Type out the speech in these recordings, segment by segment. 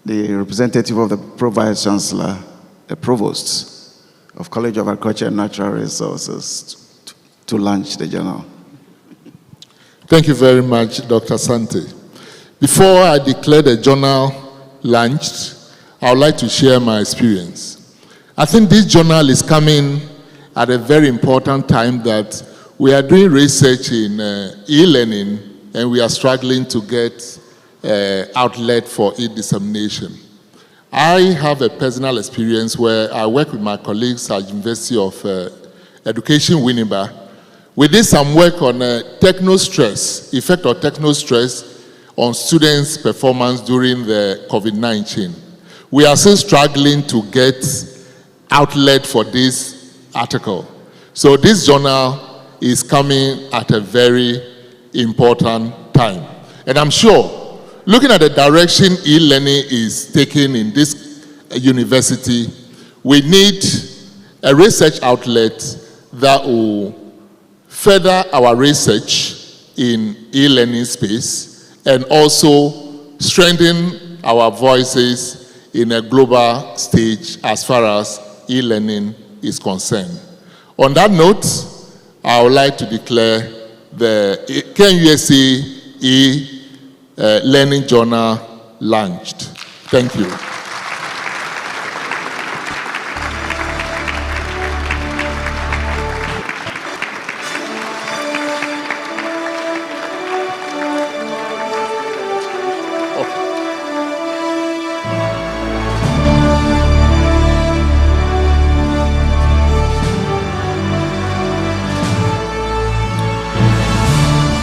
the representative of the Pro-Vice Chancellor, the Provost of College of Agriculture and Natural Resources to launch the journal. Thank you very much, Dr. Sante. Before I declare the journal launched, I would like to share my experience. I think this journal is coming at a very important time that we are doing research in e-learning and we are struggling to get outlet for e-dissemination. I have a personal experience where I work with my colleagues at University of Education, Winneba. We did some work on techno-stress, effect of techno-stress on students' performance during the COVID-19. We are still struggling to get outlet for this article. So this journal is coming at a very important time. And I'm sure, looking at the direction e-learning is taking in this university, we need a research outlet that will further our research in e-learning space and also strengthen our voices in a global stage as far as e-learning is concerned. On that note, I would like to declare the KNUST e-learning journal launched. Thank you.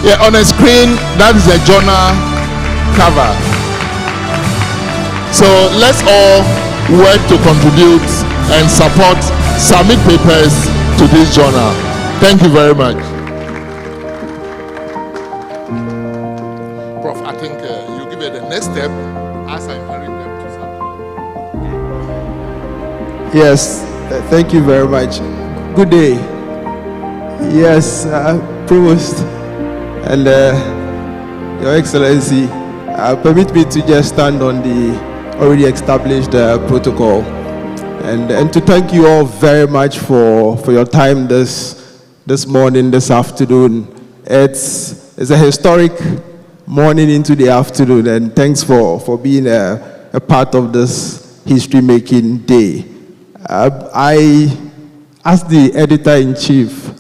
Yeah, on the screen, that is the journal cover. So let's all work to contribute and support, submit papers to this journal. Thank you very much. Prof, I think you give it the next step as I inherit them to something. Yes, thank you very much. Good day. Yes, Provost. And Your Excellency, permit me to just stand on the already established protocol and to thank you all very much for your time this morning, this afternoon. It's a historic morning into the afternoon, and thanks for being a part of this history-making day. I, as the editor-in-chief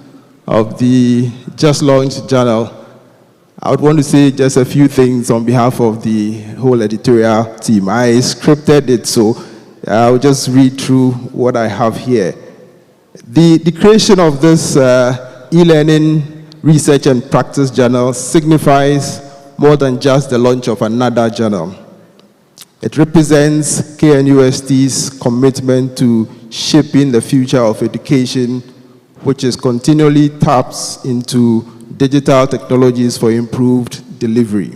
of the just launched journal, I would want to say just a few things on behalf of the whole editorial team. I scripted it, so I'll just read through what I have here. The creation of this e-learning research and practice journal signifies more than just the launch of another journal. It represents KNUST's commitment to shaping the future of education, which is continually taps into digital technologies for improved delivery.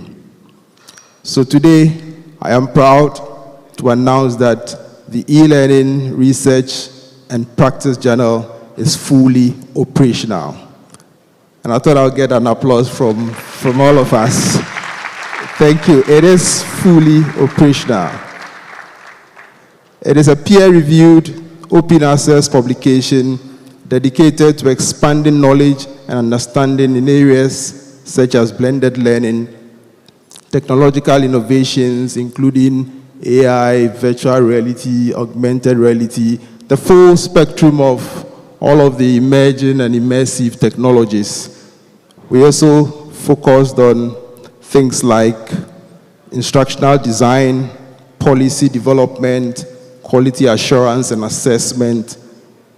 So today, I am proud to announce that the e-learning research and practice journal is fully operational. And I thought I'll get an applause from all of us. Thank you. It is fully operational. It is a peer-reviewed, open access publication dedicated to expanding knowledge and understanding in areas such as blended learning, technological innovations, including AI, virtual reality, augmented reality, the full spectrum of all of the emerging and immersive technologies. We also focused on things like instructional design, policy development, quality assurance and assessment,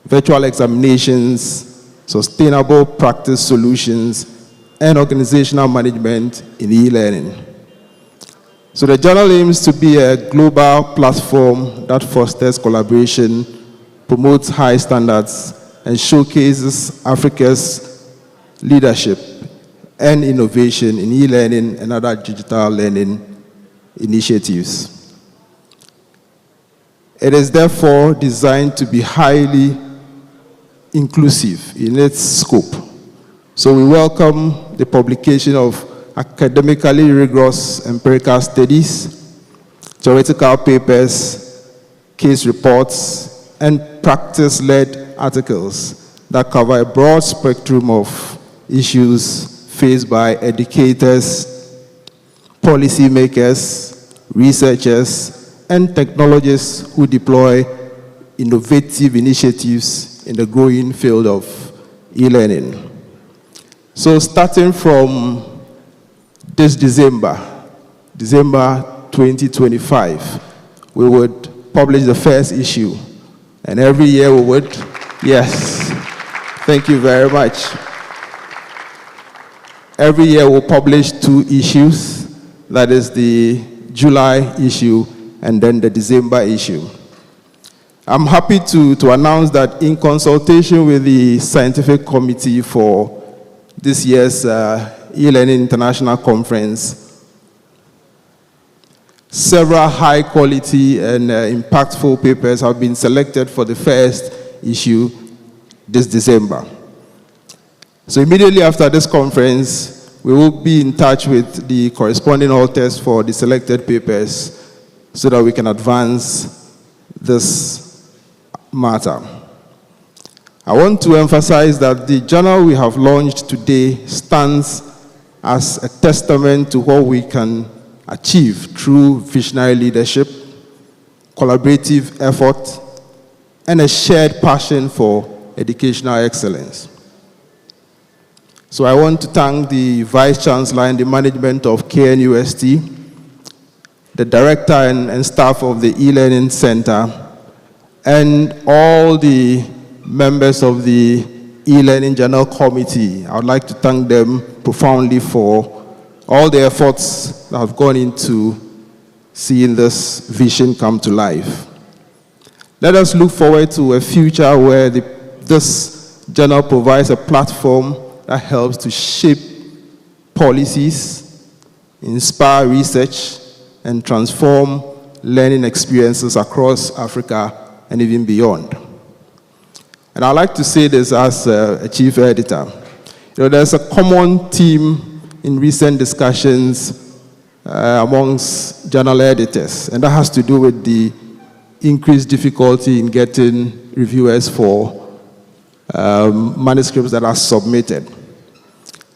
virtual examinations, sustainable practice solutions, and organizational management in e-learning. So the journal aims to be a global platform that fosters collaboration, promotes high standards, and showcases Africa's leadership and innovation in e-learning and other digital learning initiatives. It is therefore designed to be highly inclusive in its scope. So we welcome the publication of academically rigorous empirical studies, theoretical papers, case reports, and practice-led articles that cover a broad spectrum of issues faced by educators, policymakers, researchers, and technologists who deploy innovative initiatives in the growing field of e-learning. So starting from this December 2025, we would publish the first issue. And every year we would, yes, thank you very much. Every year we'll publish 2 issues. That is the July issue and then the December issue. I'm happy to announce that in consultation with the scientific committee for this year's e-learning international conference, several high quality and impactful papers have been selected for the first issue this December. So immediately after this conference, we will be in touch with the corresponding authors for the selected papers so that we can advance this matter. I want to emphasize that the journal we have launched today stands as a testament to what we can achieve through visionary leadership, collaborative effort, and a shared passion for educational excellence. So I want to thank the Vice Chancellor and the management of KNUST, the director and staff of the e-learning center, and all the members of the e-learning journal committee. I would like to thank them profoundly for all the efforts that have gone into seeing this vision come to life. Let us look forward to a future where this journal provides a platform that helps to shape policies, inspire research, and transform learning experiences across Africa and even beyond. And I'd like to say this as a chief editor. There's a common theme in recent discussions amongst journal editors, and that has to do with the increased difficulty in getting reviewers for manuscripts that are submitted.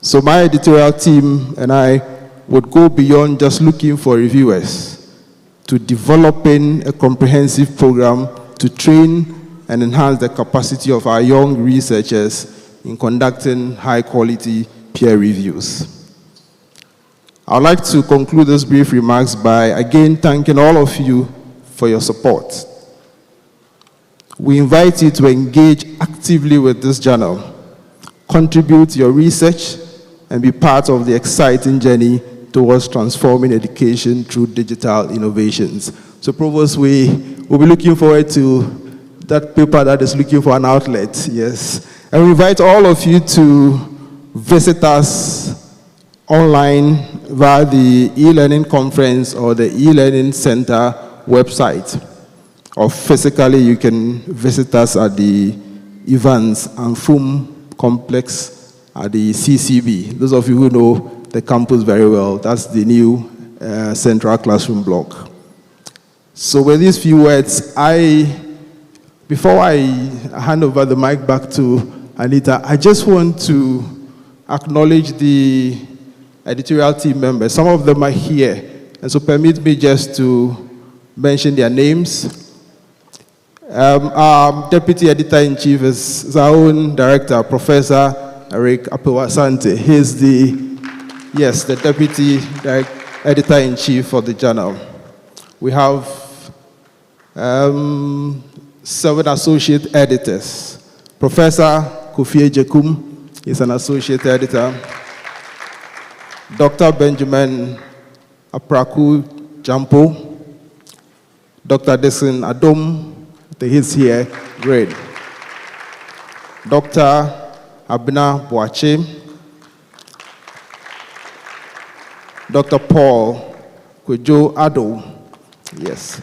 So my editorial team and I would go beyond just looking for reviewers to developing a comprehensive program to train and enhance the capacity of our young researchers in conducting high-quality peer reviews. I'd like to conclude these brief remarks by again thanking all of you for your support. We invite you to engage actively with this journal, contribute your research, and be part of the exciting journey towards transforming education through digital innovations. So Provost, we will be looking forward to that paper that is looking for an outlet, yes. And we invite all of you to visit us online via the e-learning conference or the e-learning center website. Or physically, you can visit us at the Evans and Fum complex at the CCB. Those of you who know the campus very well, that's the new central classroom block. So with these few words, before I hand over the mic back to Anita, I just want to acknowledge the editorial team members. Some of them are here, and so permit me just to mention their names. Our Deputy Editor-in-Chief is our own director, Professor Eric Apewasante. He's the Deputy Editor-in-Chief for the journal. We have 7 associate editors. Professor Kofi Ejekum is an associate editor. Dr. Benjamin Apraku Jampo. Dr. Desin Adom, he's here, great. Dr. Abina Boache. Dr. Paul Kwejo Ado, yes.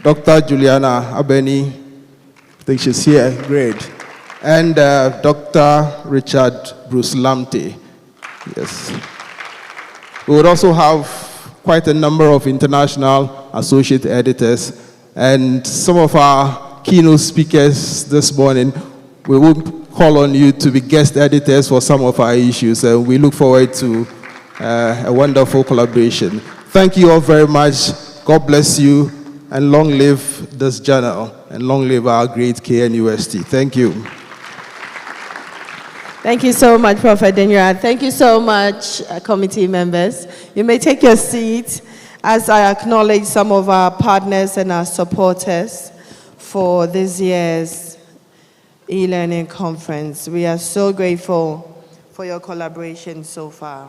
Dr. Juliana Abeni, I think she's here, great. And Dr. Richard Bruce Lamte, yes. We would also have quite a number of international associate editors, and some of our keynote speakers this morning. We will call on you to be guest editors for some of our issues, and we look forward to a wonderful collaboration. Thank you all very much. God bless you, and long live this journal, and long live our great KNUST. Thank you. Thank you so much, Prophet Denira. Thank you so much, committee members. You may take your seat as I acknowledge some of our partners and our supporters for this year's e-learning conference. We are so grateful for your collaboration so far.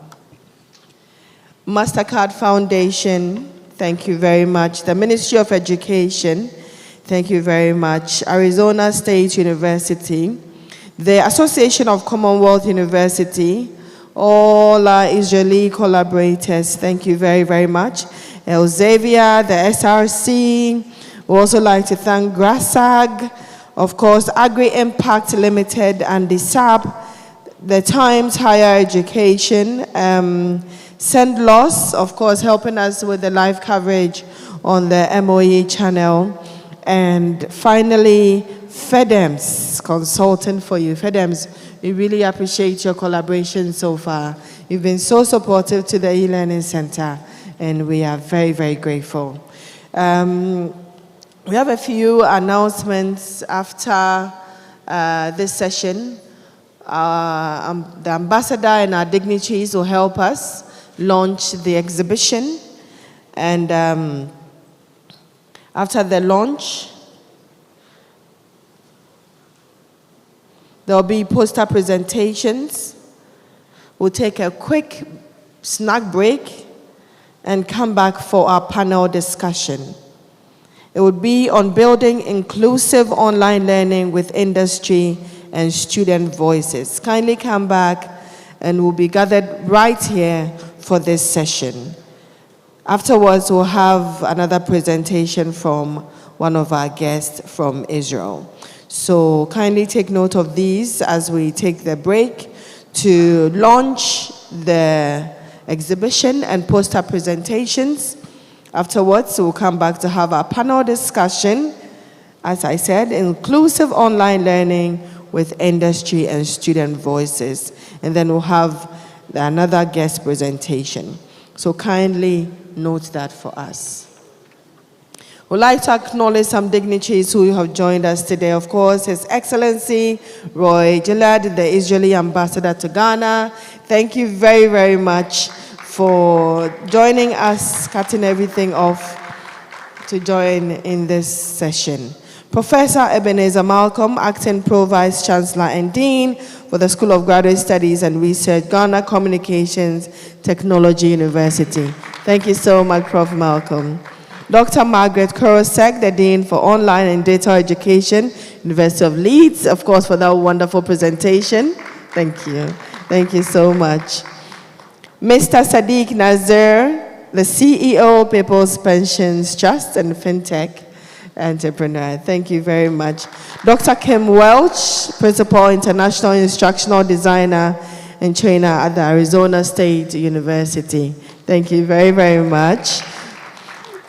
MasterCard Foundation, thank you very much. The Ministry of Education, thank you very much. Arizona State University, the Association of Commonwealth University, all our Israeli collaborators, thank you very, very much. Elsevier, the SRC, we also like to thank GRASAG, of course, Agri Impact Limited and the SAP, the Times Higher Education, SendLoss, of course, helping us with the live coverage on the MOE channel, and finally, FEDEMS, consulting for you. FEDEMS, we really appreciate your collaboration so far. You've been so supportive to the e-learning center, and we are very, very grateful. We have a few announcements after this session. The ambassador and our dignitaries will help us launch the exhibition, and after the launch, there will be poster presentations. We'll take a quick snack break and come back for our panel discussion. It would be on building inclusive online learning with industry and student voices. Kindly come back, and we'll be gathered right here for this session. Afterwards, we'll have another presentation from one of our guests from Israel. So kindly take note of these as we take the break to launch the exhibition and poster presentations. Afterwards, we'll come back to have our panel discussion. As I said, inclusive online learning with industry and student voices. And then we'll have another guest presentation. So kindly note that for us. We'd like to acknowledge some dignitaries who have joined us today. Of course, His Excellency Roy Gillard, the Israeli ambassador to Ghana. Thank you very, very much for joining us, cutting everything off to join in this session. Professor Ebenezer Malcolm, Acting Pro Vice Chancellor and Dean for the School of Graduate Studies and Research, Ghana Communications Technology University. Thank you so much, Prof. Malcolm. Dr. Margaret Korosek, the Dean for Online and Data Education, University of Leeds, of course, for that wonderful presentation. Thank you. Thank you so much. Mr. Sadiq Nazir, the CEO, People's Pensions Trust and FinTech Entrepreneur. Thank you very much. Dr. Kim Welch, Principal International Instructional Designer and Trainer at the Arizona State University. Thank you very, very much.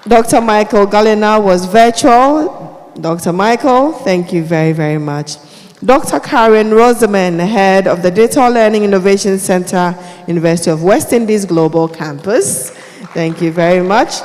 Dr. Michael Gallina was virtual. Dr. Michael, thank you very, very much. Dr. Karen Rosamond, Head of the Digital Learning Innovation Center, University of West Indies Global Campus. Thank you very much.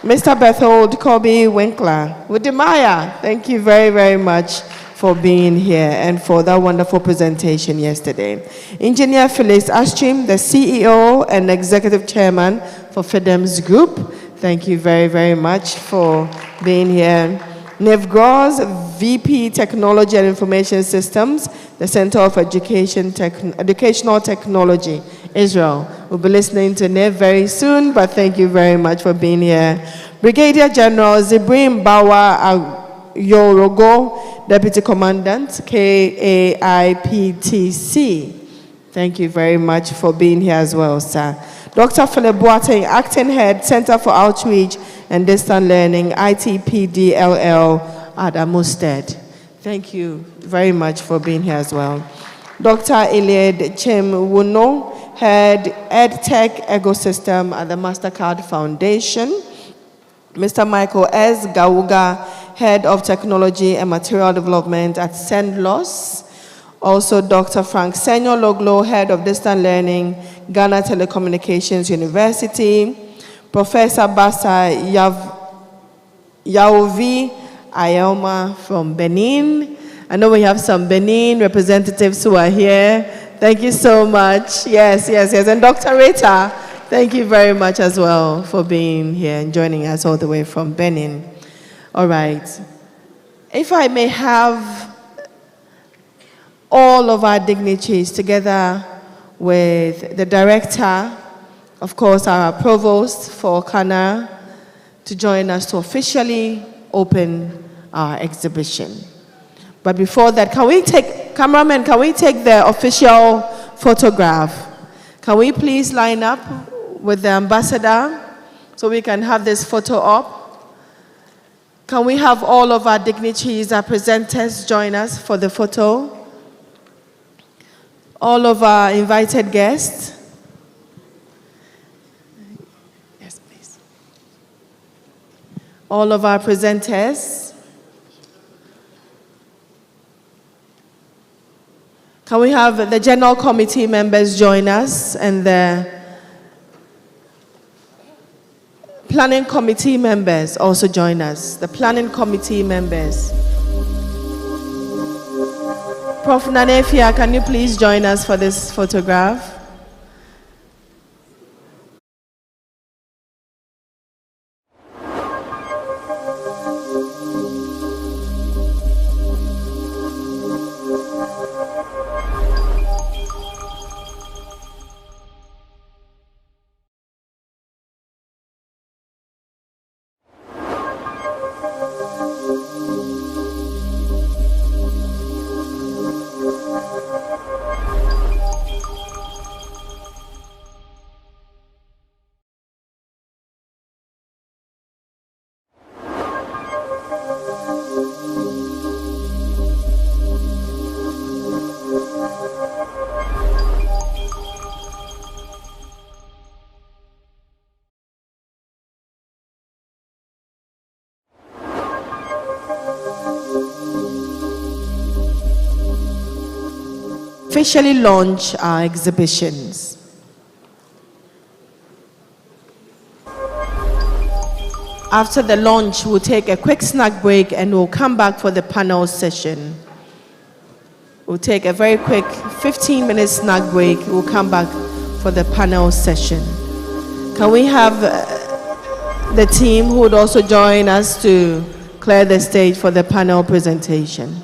Mr. Berthold Kobe Winkler, Wudimaya, thank you very, very much for being here and for that wonderful presentation yesterday. Engineer Phyllis Astrim, the CEO and Executive Chairman for FEDEMS Group. Thank you very, very much for being here. Nev Gross, VP Technology and Information Systems, the Center of Educational Technology, Israel. We'll be listening to Nev very soon, but thank you very much for being here. Brigadier General Zibrim Bawa Yorogo, Deputy Commandant, KAIPTC. Thank you very much for being here as well, sir. Dr. Philip Boateng, Acting Head, Center for Outreach and Distant Learning, ITPDLL at Amusted. Thank you very much for being here as well. Dr. Eliad Chemwuno, Head EdTech Ecosystem at the MasterCard Foundation. Mr. Michael S. Gauga, Head of Technology and Material Development at SendLoss. Also, Dr. Frank Senyo Loglo, Head of Distant Learning, Ghana Telecommunications University. Professor Basa Yaovi Ayoma from Benin. I know we have some Benin representatives who are here. Thank you so much. Yes. And Dr. Rita, thank you very much as well for being here and joining us all the way from Benin. All right. If I may have all of our dignitaries together with the director, of course, our provost for Kana, to join us to officially open our exhibition. But before that, cameraman, can we take the official photograph? Can we please line up with the ambassador so we can have this photo up? Can we have all of our dignitaries, our presenters join us for the photo? All of our invited guests. Yes, please. All of our presenters. Can we have the General Committee members join us and the Planning Committee members also join us? The Planning Committee members. Prof. Nanefia, can you please join us for this photograph? Officially launch our exhibitions. After the launch, we'll take a quick snack break and we'll come back for the panel session. We'll take a very quick 15-minute snack break. We'll come back for the panel session. Can we have the team who would also join us to clear the stage for the panel presentation?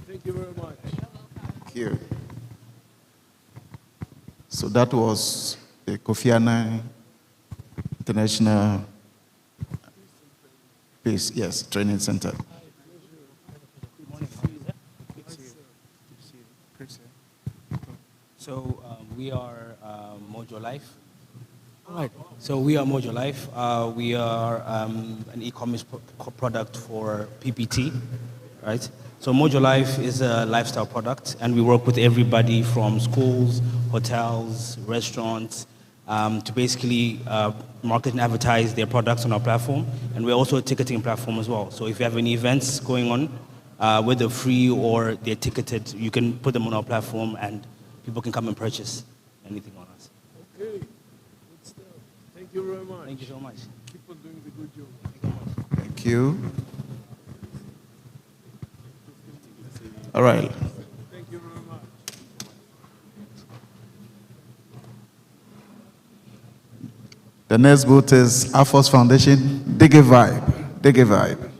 Thank you very much. Thank you. So that was the Kofi Annan International Peace, yes, Training Center. So we are Mojo Life. All right. So we are Mojo Life. We are an e-commerce product for PPT, right? So Mojo Life is a lifestyle product, and we work with everybody from schools, hotels, restaurants, to basically market and advertise their products on our platform. And we're also a ticketing platform as well. So if you have any events going on, whether free or they're ticketed, you can put them on our platform and people can come and purchase anything on us. Okay, good stuff. Thank you very much. Thank you so much. Keep on doing the good job. Thank you. All right. Thank you very much. The next booth is Air Force Foundation. Dig a vibe. Dig a vibe.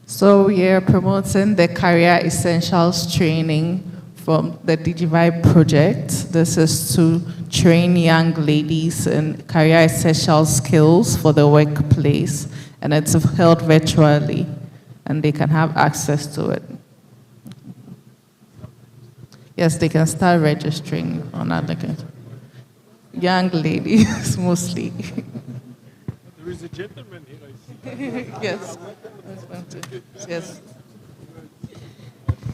So we are promoting the Career Essentials training from the DigiVibe project. This is to train young ladies in career essential skills for the workplace, and it's held virtually, and they can have access to it. Yes, they can start registering on applicant. Young ladies, mostly. There is a gentleman here, I see. Yes. Yes.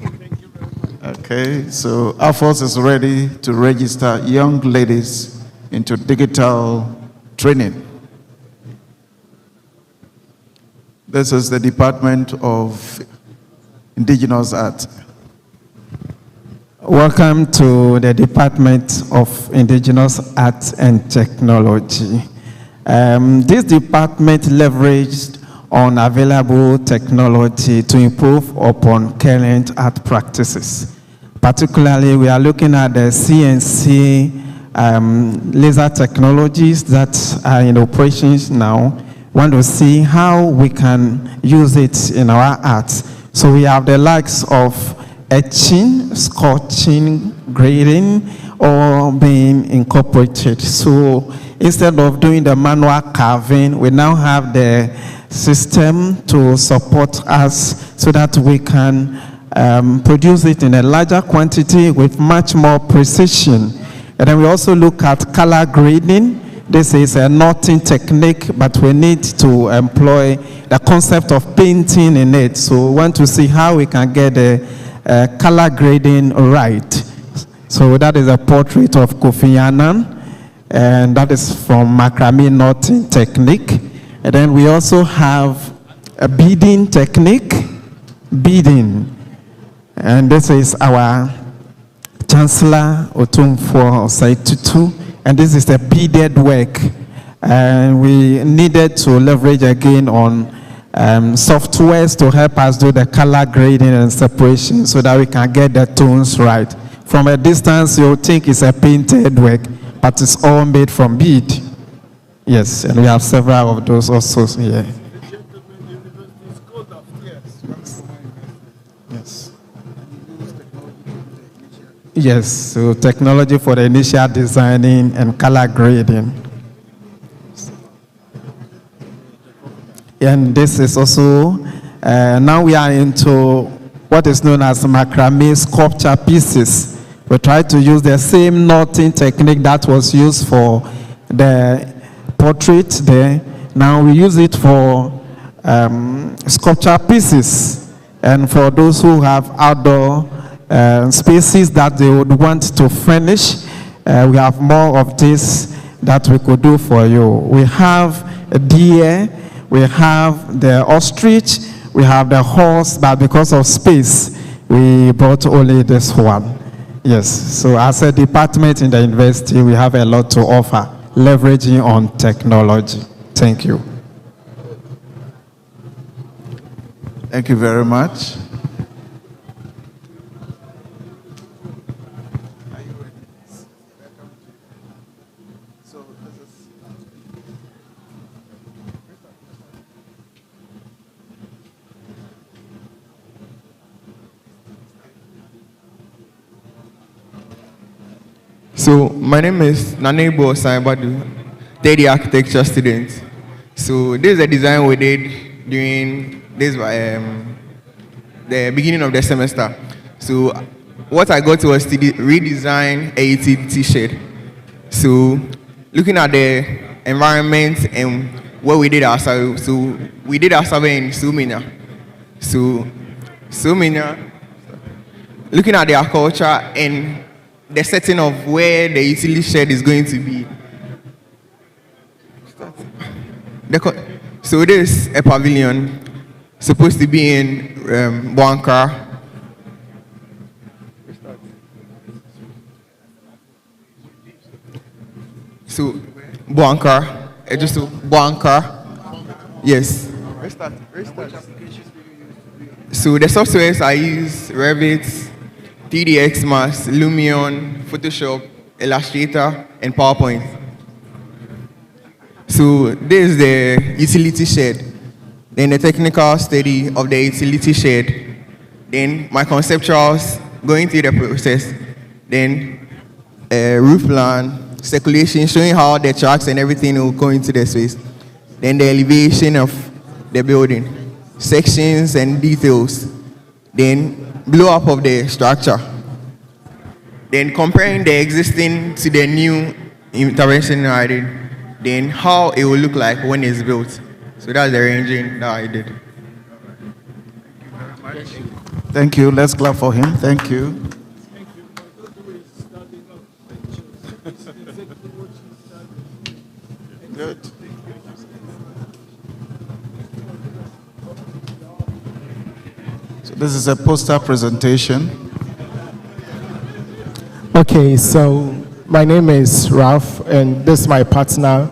Thank you very much. Okay, so Air Force is ready to register young ladies into digital training. This is the Department of Indigenous Art. Welcome to the Department of Indigenous Arts and Technology. This department leveraged on available technology to improve upon current art practices. Particularly, we are looking at the CNC laser technologies that are in operations now. We want to see how we can use it in our art. So we have the likes of etching, scorching, grading, all being incorporated. So instead of doing the manual carving, we now have the system to support us so that we can produce it in a larger quantity with much more precision. And then we also look at color grading. This is a knotting technique, but we need to employ the concept of painting in it. So we want to see how we can get the color grading right. So that is a portrait of Kofi Annan, and that is from macrame knotting technique. And then we also have a beading technique, beading. And this is our Chancellor Otumfuo Osaitutu, and this is the beaded work. And we needed to leverage again on softwares to help us do the color grading and separation so that we can get the tones right. From a distance, you'll think it's a painted work, but it's all made from bead. Yes, and we have several of those also here. Yes. Yes, so technology for the initial designing and color grading. And this is also, now we are into what is known as macrame sculpture pieces. We try to use the same knotting technique that was used for the portrait there. Now we use it for sculpture pieces. And for those who have outdoor spaces that they would want to furnish, we have more of this that we could do for you. We have a deer, we have the ostrich, we have the horse, but because of space, we brought only this one. Yes, so as a department in the university, we have a lot to offer, leveraging on technology. Thank you. Thank you very much. So my name is Nanebo Saibadu, third year architecture student. So this is a design we did during this the beginning of the semester. So what I got was to redesign a utility shed. So looking at the environment and what we did our survey. So we did our survey in Sumina. So Sumina, looking at their culture and the setting of where the utility shed is going to be. So this is a pavilion supposed to be in Buankara. So Buankara, just Buankara. Yes. Restart. So the softwares I use Revit, 3ds Max, Lumion, Photoshop, Illustrator, and PowerPoint. So this is the utility shed. Then the technical study of the utility shed. Then my conceptuals, going through the process. Then roof plan, circulation, showing how the tracks and everything will go into the space. Then the elevation of the building, sections and details. Then blow up of the structure. Then comparing the existing to the new intervention I did. Then how it will look like when it's built. So that's the ranging that I did. Thank you. Let's clap for him. Thank you. Good. So this is a poster presentation. Okay, so my name is Ralph, and this is my partner,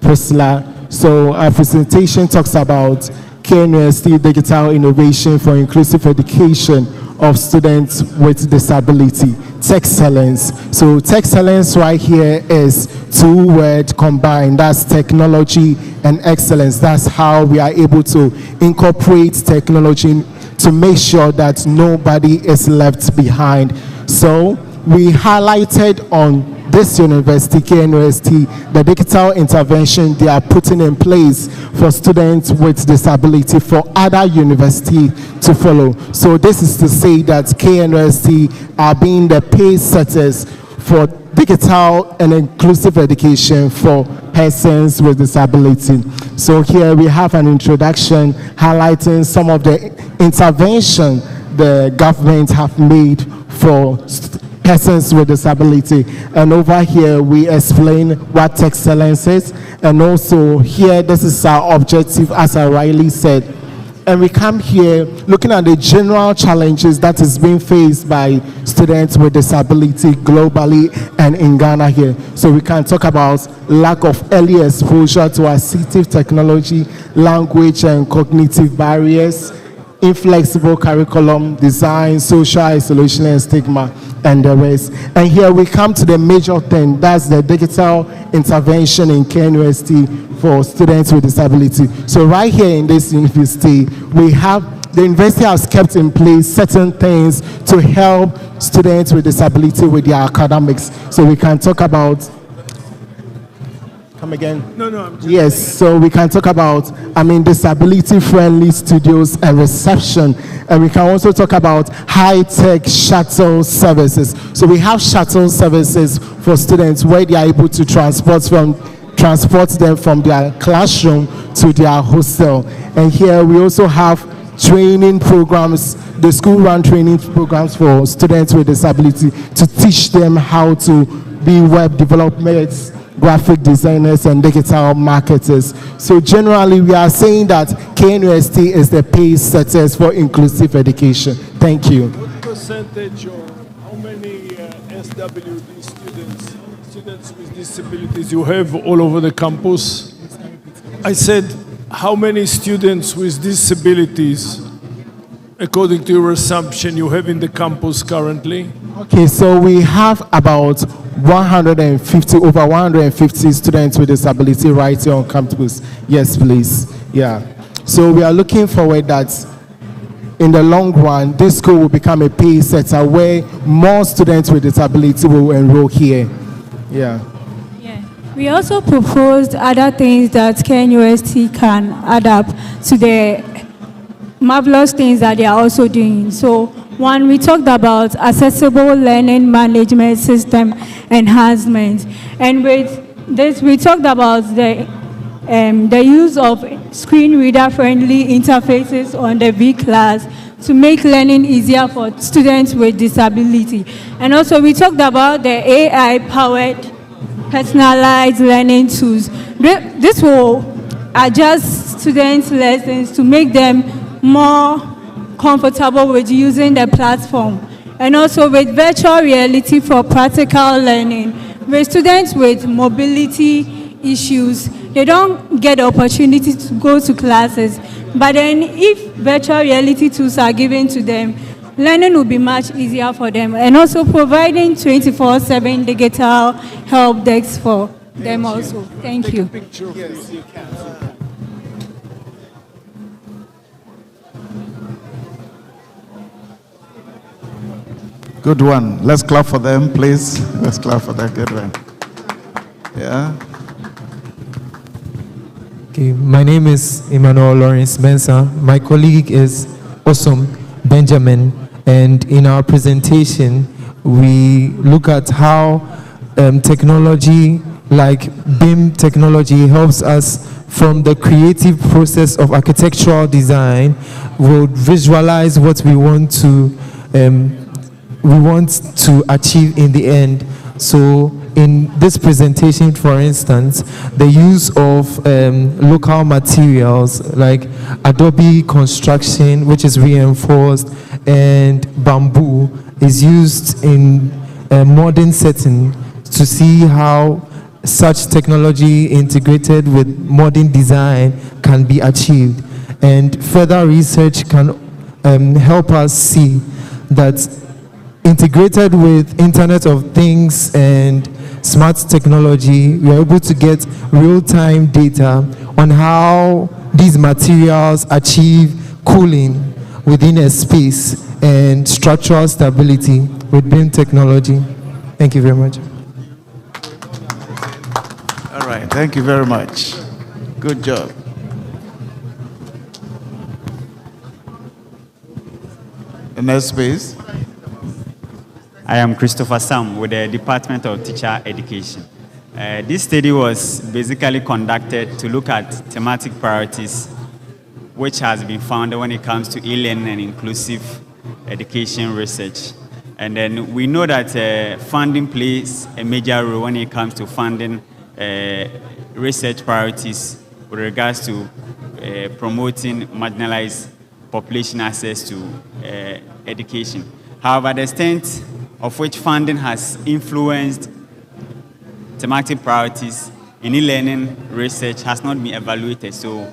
Priscilla. So our presentation talks about KNUST Digital Innovation for Inclusive Education of Students with Disability, Tech-Excellence. So Tech-Excellence right here is two words combined. That's technology and excellence. That's how we are able to incorporate technology to make sure that nobody is left behind. So we highlighted on this university, KNUST, the digital intervention they are putting in place for students with disability for other universities to follow. So this is to say that KNUST are being the pace setters for digital and inclusive education for persons with disability. So here we have an introduction highlighting some of the intervention the government have made for persons with disability, and over here we explain what Tech-Excellence is, and also here this is our objective, as I rightly said. And we come here looking at the general challenges that is being faced by students with disability globally and in Ghana here. So we can talk about lack of early exposure to assistive technology, language and cognitive barriers, inflexible curriculum design, social isolation and stigma, and the rest. And here we come to the major thing, that's the digital intervention in KNUST for students with disability. So right here in this university, we have, the university has kept in place certain things to help students with disability with their academics. So we can talk about, come again? No. Yes, so we can talk about, disability-friendly studios and reception. And we can also talk about high-tech shuttle services. So we have shuttle services for students where they are able to transport them from their classroom to their hostel. And here we also have training programs, the school-run training programs for students with disability to teach them how to be web developers, graphic designers and digital marketers. So generally we are saying that KNUST is the pace setters for inclusive education. Thank you. What percentage or how many SWD students with disabilities you have all over the campus? I said, how many students with disabilities, according to your assumption, you have in the campus currently? Okay, so we have about over 150 students with disability right here on campus. Yes, please. Yeah. So we are looking forward that in the long run, this school will become a pace setter where more students with disability will enroll here. Yeah. We also proposed other things that KNUST can add up to the marvelous things that they are also doing. So one, we talked about accessible learning management system enhancement. And with this, we talked about the use of screen reader friendly interfaces on the V-Class to make learning easier for students with disability. And also we talked about the AI-powered personalized learning tools. This will adjust students' lessons to make them more comfortable with using the platform. And also with virtual reality for practical learning. With students with mobility issues, they don't get the opportunity to go to classes. But then if virtual reality tools are given to them, learning will be much easier for them, and also providing 24/7 digital help desks for them also. Thank you. Yes, you can. Good one. Let's clap for them, please. Let's clap for that. Good one. Yeah. Okay, my name is Emmanuel Lawrence Mensah. My colleague is Awesome Benjamin, and in our presentation, we look at how technology like BIM technology helps us from the creative process of architectural design. We'll visualize what we want to achieve in the end. So in this presentation, for instance, the use of local materials like Adobe construction, which is reinforced, and bamboo is used in a modern setting to see how such technology integrated with modern design can be achieved. And further research can help us see that integrated with Internet of Things and smart technology, we are able to get real-time data on how these materials achieve cooling within a space and structural stability with BIM technology. Thank you very much. All right. Thank you very much. Good job. The next please. I am Christopher Sam with the Department of Teacher Education. This study was basically conducted to look at thematic priorities which has been found when it comes to e-learning and inclusive education research. And then we know that funding plays a major role when it comes to funding research priorities with regards to promoting marginalized population access to education. However, the extent of which funding has influenced thematic priorities in e-learning research has not been evaluated. So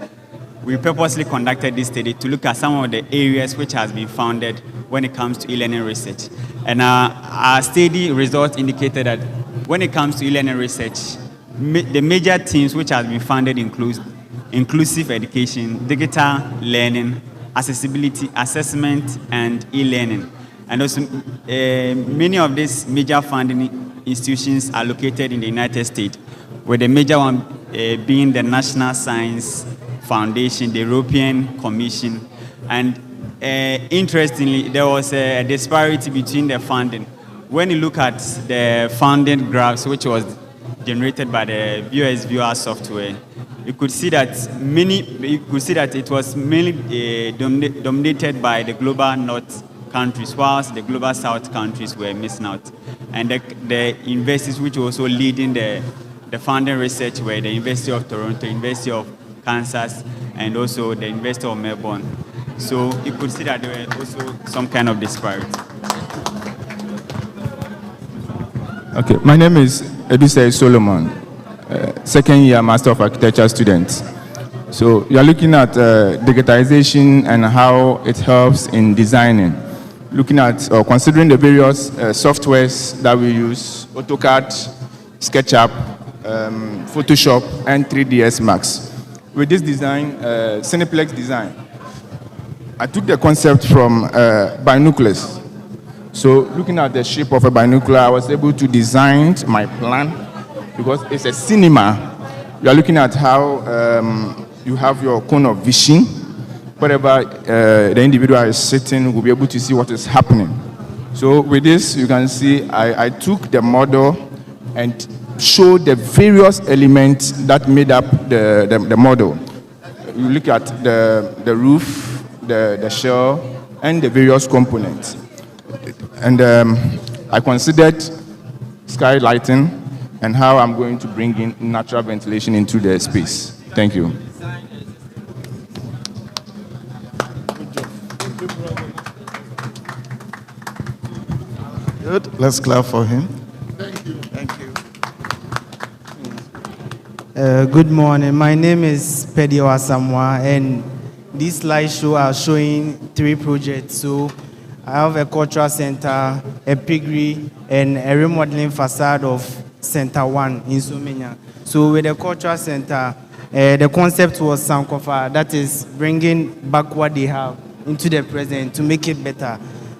we purposely conducted this study to look at some of the areas which has been founded when it comes to e-learning research. And our study results indicated that when it comes to e-learning research, the major themes which have been founded include inclusive education, digital learning, accessibility, assessment, and e-learning. And also, many of these major funding institutions are located in the United States, with the major one being the National Science Foundation, the European Commission. And interestingly, there was a disparity between the funding. When you look at the funding graphs, which was generated by the VOS Viewer software, you could see that it was mainly dominated by the global North countries, whilst the global South countries were missing out. And the universities which were also leading the funding research were the University of Toronto, University of Kansas, and also the University of Melbourne. So you could see that there were also some kind of disparity. Okay, my name is Edusei Solomon, second year Master of Architecture student. So you are looking at digitization and how it helps in designing. Looking at or considering the various softwares that we use, AutoCAD, SketchUp, Photoshop, and 3ds Max. With this design, Cineplex design, I took the concept from binoculars. So looking at the shape of a binocular, I was able to design my plan because it's a cinema. You are looking at how you have your cone of vision. Wherever the individual is sitting, will be able to see what is happening. So with this, you can see I took the model and showed the various elements that made up the model. You look at the roof, the shell, and the various components. And I considered sky lighting and how I'm going to bring in natural ventilation into the space. Thank you. Good. Let's clap for him. Thank you. Thank you. Good morning. My name is Pedio Asamoah, and this slideshow are showing 3 projects. So I have a cultural center, a piggery, and a remodeling facade of Center 1 in Somenya. So with the cultural center, the concept was Sankofa, that is bringing back what they have into the present to make it better.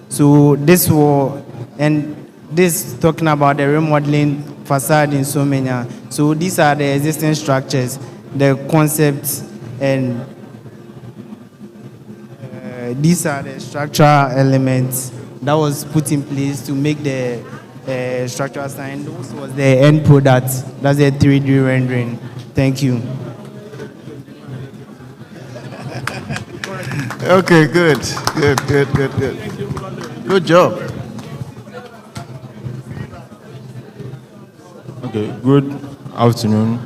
So this was, and this talking about the remodeling facade in Somenya. So these are the existing structures, the concepts, and these are the structural elements that was put in place to make the structural sign. This was the end product. That's the 3D rendering. Thank you. Okay, good. Good job. Okay, good afternoon.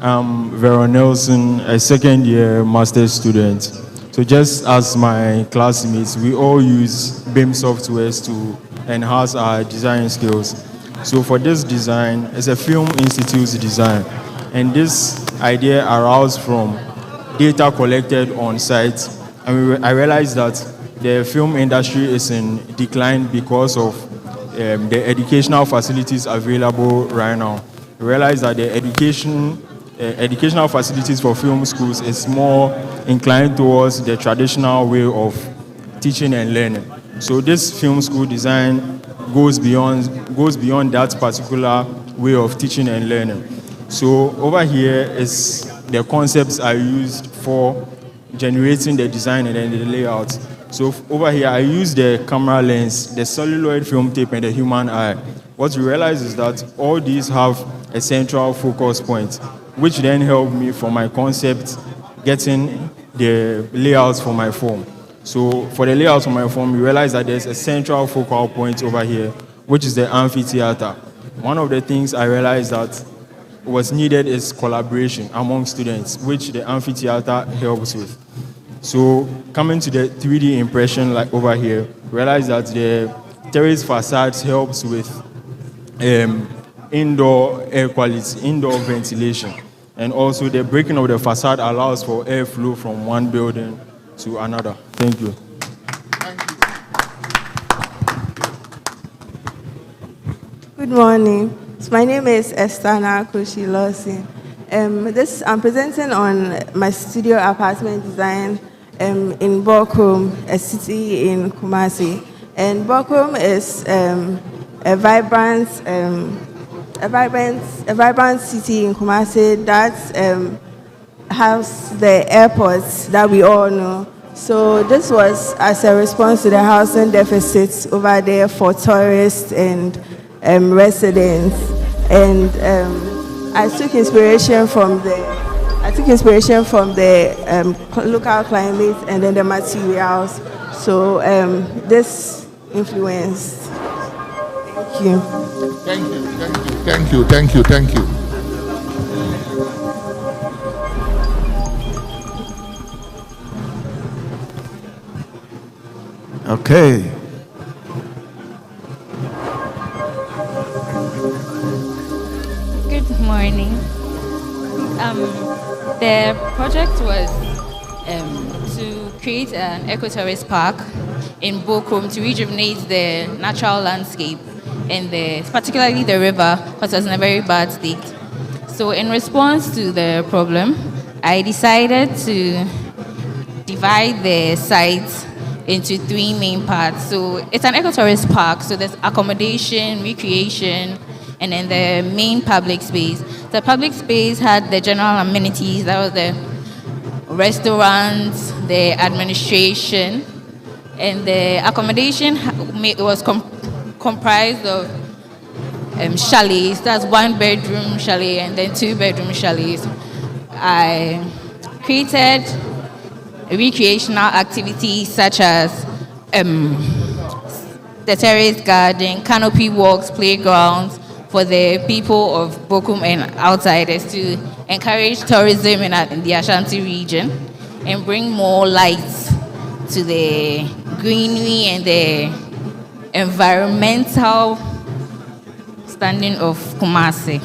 I'm Veron Nelson, a second-year master's student. So just as my classmates, we all use BIM softwares to enhance our design skills. So for this design, it's a Film Institute's design. And this idea arose from data collected on site. And I realized that the film industry is in decline because of the educational facilities available right now. I realized that the educational facilities for film schools is more inclined towards the traditional way of teaching and learning. So this film school design goes beyond that particular way of teaching and learning. So over here is the concepts I used for generating the design and then the layout. So over here I use the camera lens, the celluloid film tape, and the human eye. What you realize is that all these have a central focus point, which then helped me for my concept getting the layouts for my form. So for the layouts for my form, you realize that there's a central focal point over here, which is the amphitheater. One of the things I realized that was needed is collaboration among students, which the amphitheater helps with. So coming to the 3D impression like over here, realize that the terrace facades helps with indoor air quality, indoor ventilation. And also the breaking of the facade allows for airflow from one building to another. Thank you. Good morning. So my name is Estana Koshi-Lawson. I'm presenting on my studio apartment design in Bokum, a city in Kumasi. And Bokum is a vibrant city in Kumasi that has the airports that we all know. So this was as a response to the housing deficits over there for tourists and residents. And I took inspiration from the local climate and then the materials. So this influenced. Thank you. Thank you. Okay. Good morning. The project was to create an ecotourist park in Bokum to rejuvenate the natural landscape and particularly the river, because it was in a very bad state. So in response to the problem, I decided to divide the site into three main parts. So it's an ecotourist park, so there's accommodation, recreation, and then the main public space. The public space had the general amenities, that was the restaurants, the administration, and the accommodation was comprised of chalets. That's 1-bedroom chalet and then 2-bedroom chalets. I created recreational activities such as the terrace garden, canopy walks, playgrounds for the people of Bokum and outsiders to encourage tourism in the Ashanti region and bring more lights to the greenery and the environmental standing of Kumasi.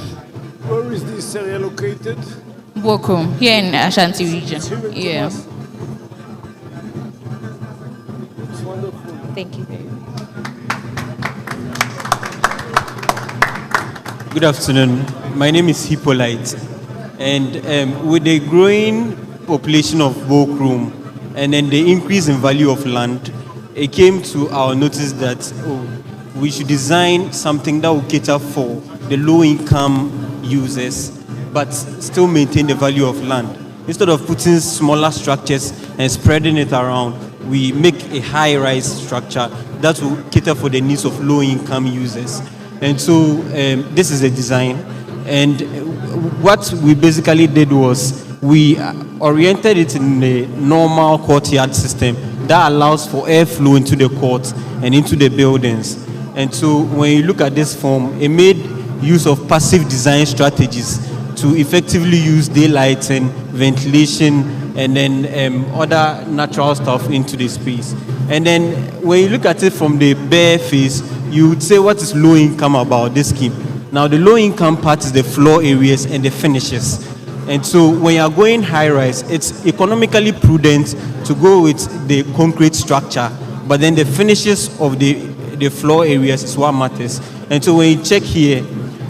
Where is this area located? Bokum, here in Ashanti region. Yeah. It's wonderful. Thank you very much. Good afternoon. My name is Hippolyte, and with the growing population of Bokum and then the increase in value of land, it came to our notice that we should design something that will cater for the low-income users, but still maintain the value of land. Instead of putting smaller structures and spreading it around, we make a high-rise structure that will cater for the needs of low-income users. And so this is a design. And what we basically did was we oriented it in a normal courtyard system that allows for airflow into the court and into the buildings. And so when you look at this form, it made use of passive design strategies to effectively use daylight and ventilation and then other natural stuff into the space. And then when you look at it from the bare face, you would say, what is low income about this scheme? Now the low income part is the floor areas and the finishes. And so when you are going high rise, it's economically prudent to go with the concrete structure, but then the finishes of the floor areas is what matters. And so when you check here,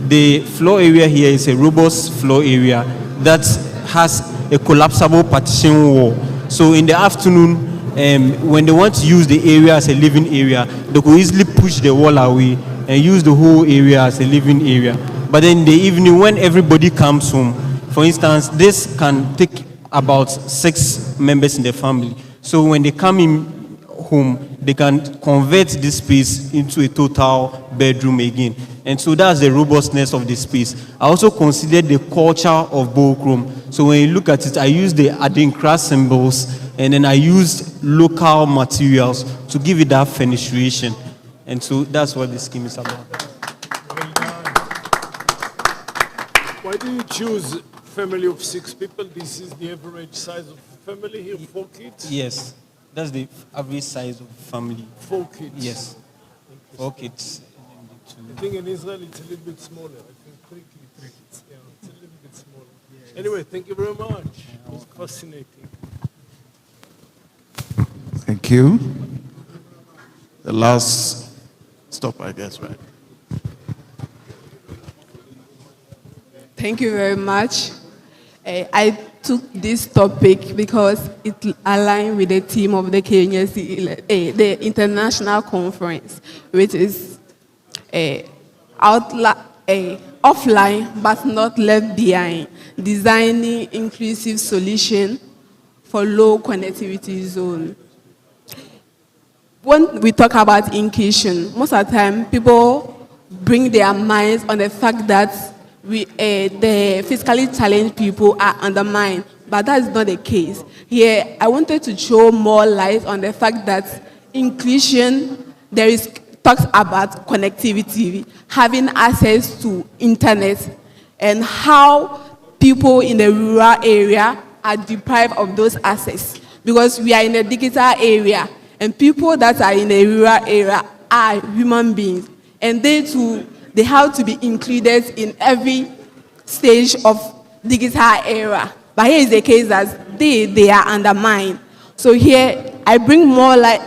the floor area here is a robust floor area that has a collapsible partition wall. So in the afternoon, when they want to use the area as a living area, they could easily push the wall away and use the whole area as a living area. But then in the evening, when everybody comes home, for instance, this can take about 6 members in the family. So when they come in home, they can convert this space into a total bedroom again. And so that's the robustness of the space. I also considered the culture of Bokum. So when you look at it, I used the Adinkra symbols, and then I used local materials to give it that fenestration. And so that's what this scheme is about. Why do you choose family of 6 people? This is the average size of family here, 4 kids? Yes, that's the average size of family. 4 kids? Yes, 4 kids. I think in Israel it's a little bit smaller. I think 3 kids. Yeah, it's a little bit smaller. Yeah, anyway, thank you very much. It was fascinating. Thank you. The last stop, I guess, right? Thank you very much. I took this topic because it aligned with the theme of the KNUST-TEK, the international conference, which is offline but not left behind, designing inclusive solution for low connectivity zone. When we talk about inclusion, most of the time people bring their minds on the fact that the physically challenged people are undermined, but that is not the case. Here, I wanted to show more light on the fact that inclusion, talks about connectivity, having access to internet, and how people in the rural area are deprived of those access. Because we are in a digital area, and people that are in the rural area are human beings, and they too, they have to be included in every stage of digital era. But here is the case that they are undermined. So here, I bring more light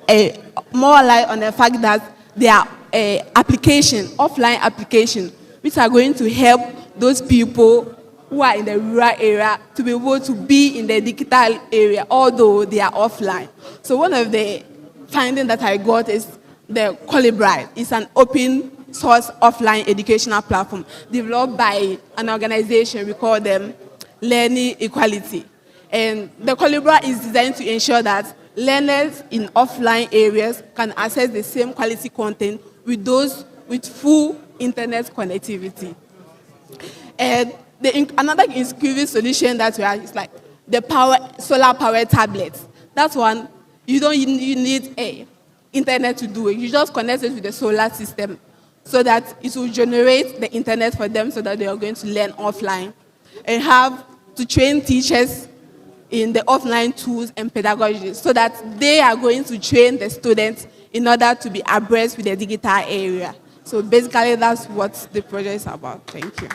on the fact that there are offline application, which are going to help those people who are in the rural area to be able to be in the digital area, although they are offline. So one of the finding that I got is the Colibri. It's an open source offline educational platform developed by an organization, we call them Learning Equality. And the Colibri is designed to ensure that learners in offline areas can access the same quality content with those with full internet connectivity. And another inclusive solution that we have is like the solar power tablets. That's one, you need a internet to do it. You just connect it with the solar system so that it will generate the internet for them so that they are going to learn offline. And have to train teachers in the offline tools and pedagogy so that they are going to train the students in order to be abreast with the digital area. So basically that's what the project is about. Thank you.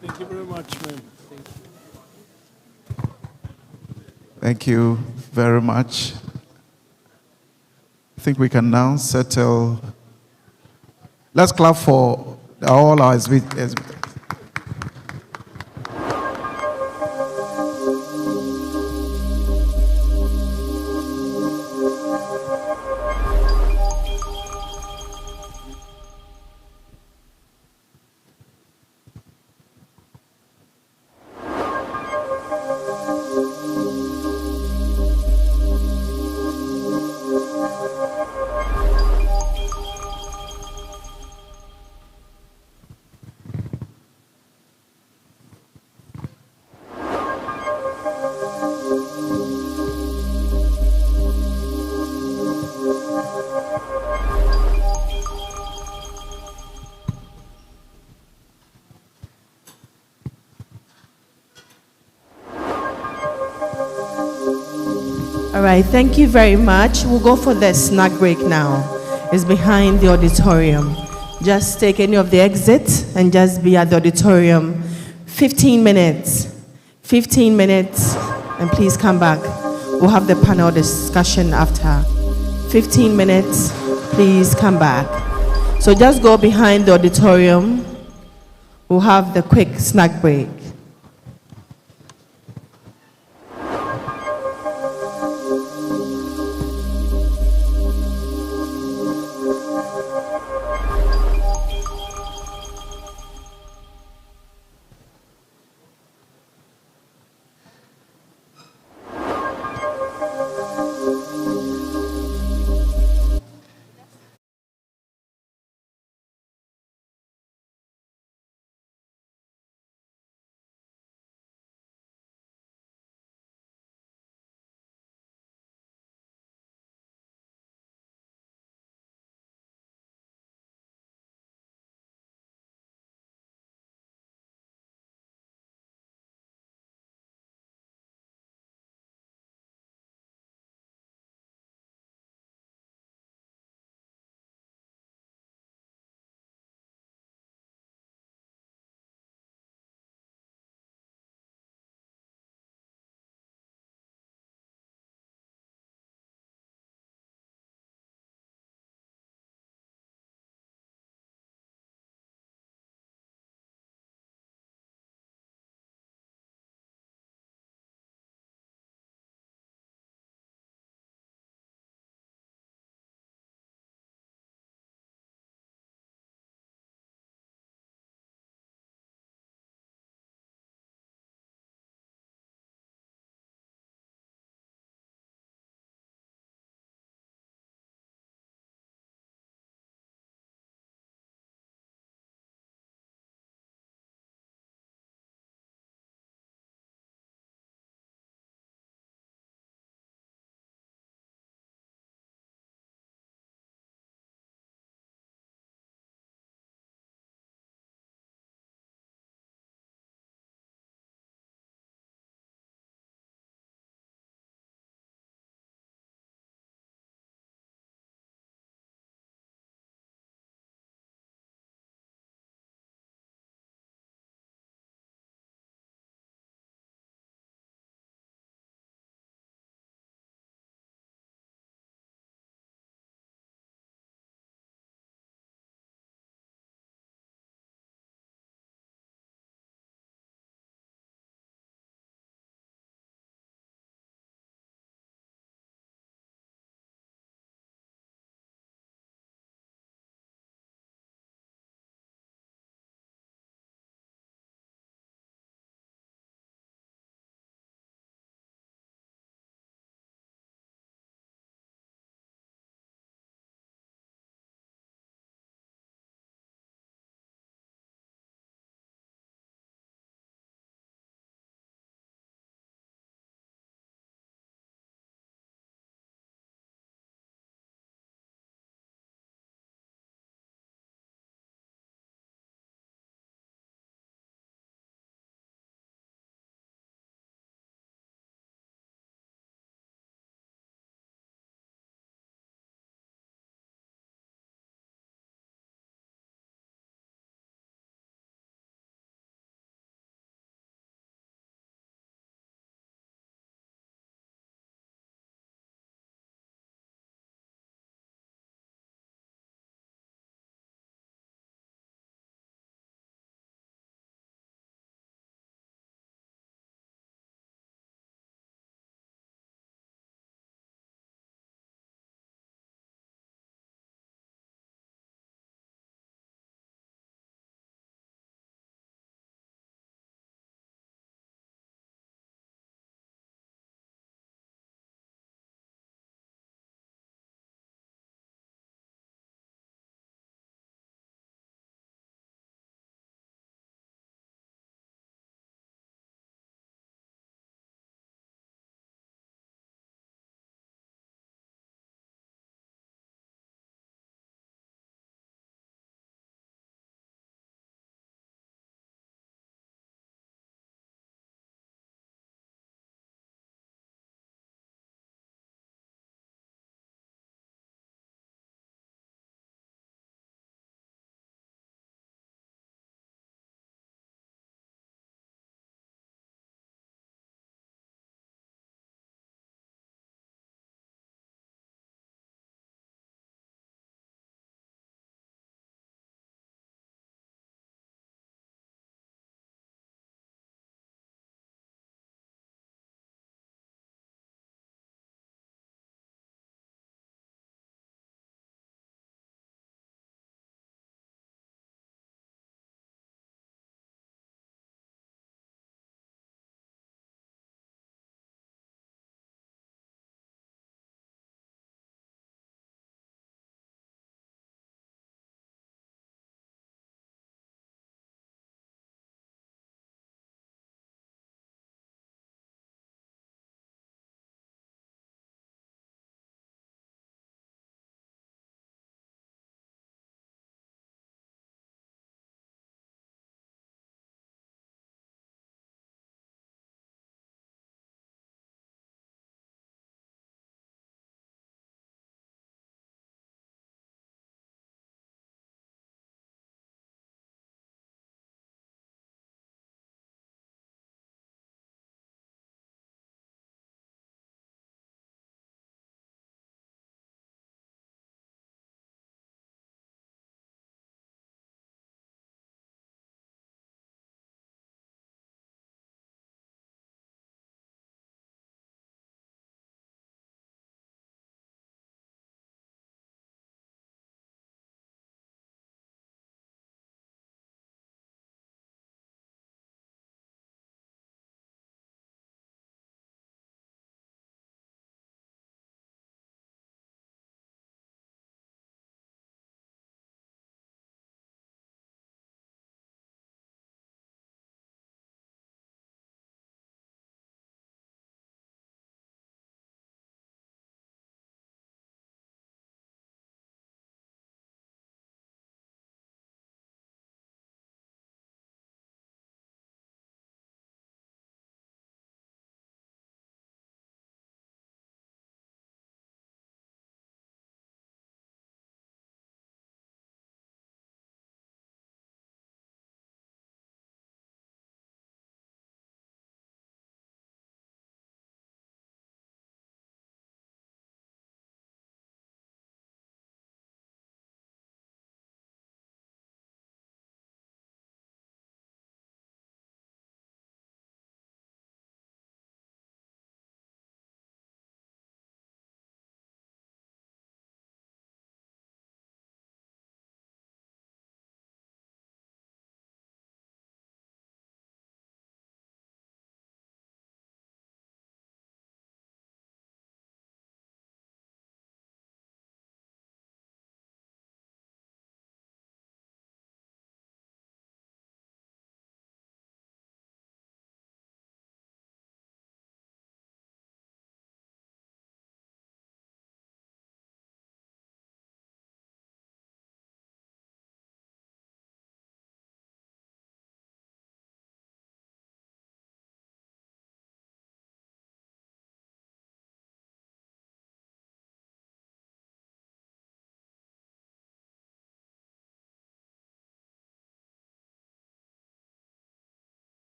Thank you very much, ma'am. Thank you very much. I think we can now settle. Let's clap for all our All right, thank you very much. We'll go for the snack break now. It's behind the auditorium. Just take any of the exits and just be at the auditorium. 15 minutes. 15 minutes, and please come back. We'll have the panel discussion after. 15 minutes, please come back. So just go behind the auditorium. We'll have the quick snack break.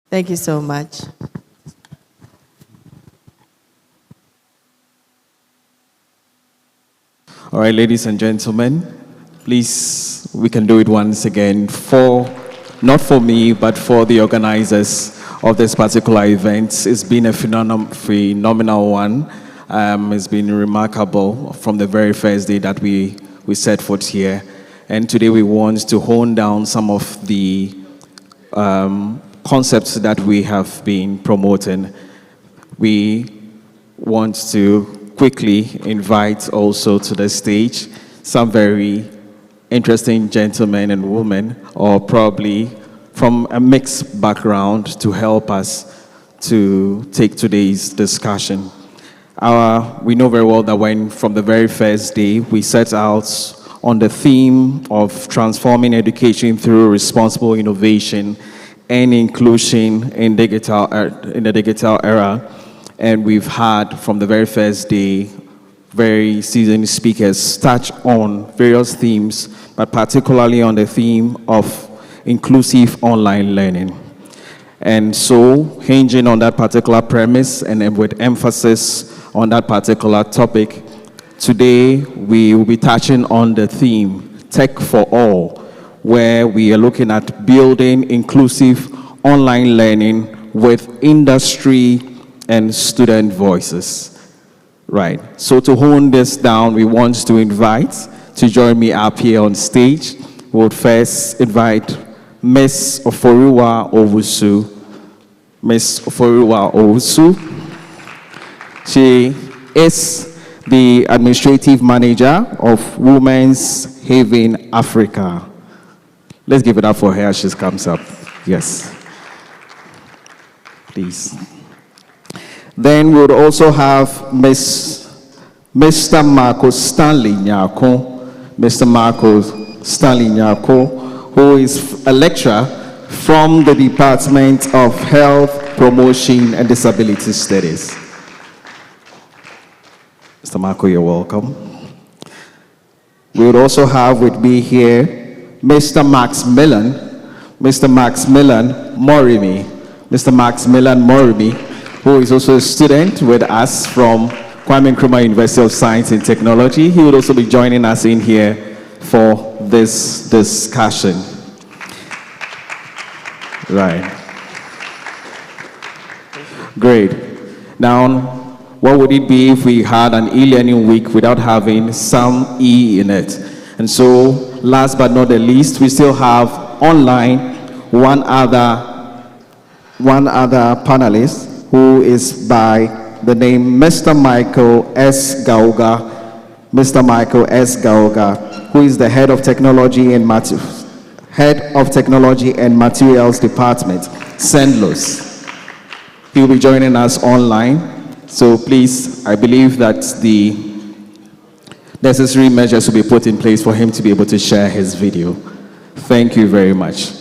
Thank you so much. All right, ladies and gentlemen, please, we can do it once again not for me, but for the organizers of this particular event. It's been a phenomenal one. It's been remarkable from the very first day that we set foot here. And today we want to hone down some of the concepts that we have been promoting. We want to quickly invite also to the stage some very interesting gentlemen and women, or probably from a mixed background, to help us to take today's discussion. We know very well that from the very first day, we set out on the theme of transforming education through responsible innovation and inclusion in the digital era. And we've had, from the very first day, very seasoned speakers touch on various themes, but particularly on the theme of inclusive online learning. And so, hinging on that particular premise and with emphasis on that particular topic, today we will be touching on the theme, Tech for All, where we are looking at building inclusive online learning with industry and student voices. Right. So to hone this down, we want to invite to join me up here on stage. We would first invite Ms. Oforiwa Owusu. Ms. Oforiwa Owusu. She is the Administrative Manager of Women's Haven Africa. Let's give it up for her as she comes up. Yes. Please. Then we would also have Mr. Marco Stanley Nyako. Mr. Marco Stanley Nyako, who is a lecturer from the Department of Health, Promotion and Disability Studies. Mr. Marco, you're welcome. We would also have with me here Mr. Maximilian Morimi. Mr. Maximilian Morimi, who is also a student with us from Kwame Nkrumah University of Science and Technology. He would also be joining us in here for this discussion. Right. Great. Now, what would it be if we had an e-learning week without having some E in it? And so, last but not the least, we still have online one other panelist, who is by the name Mr. Michael S. Gauga. Mr. Michael S. Gauga, who is the head of technology and materials department, SENDLOS. He will be joining us online. So please, I believe that the necessary measures will be put in place for him to be able to share his video. Thank you very much.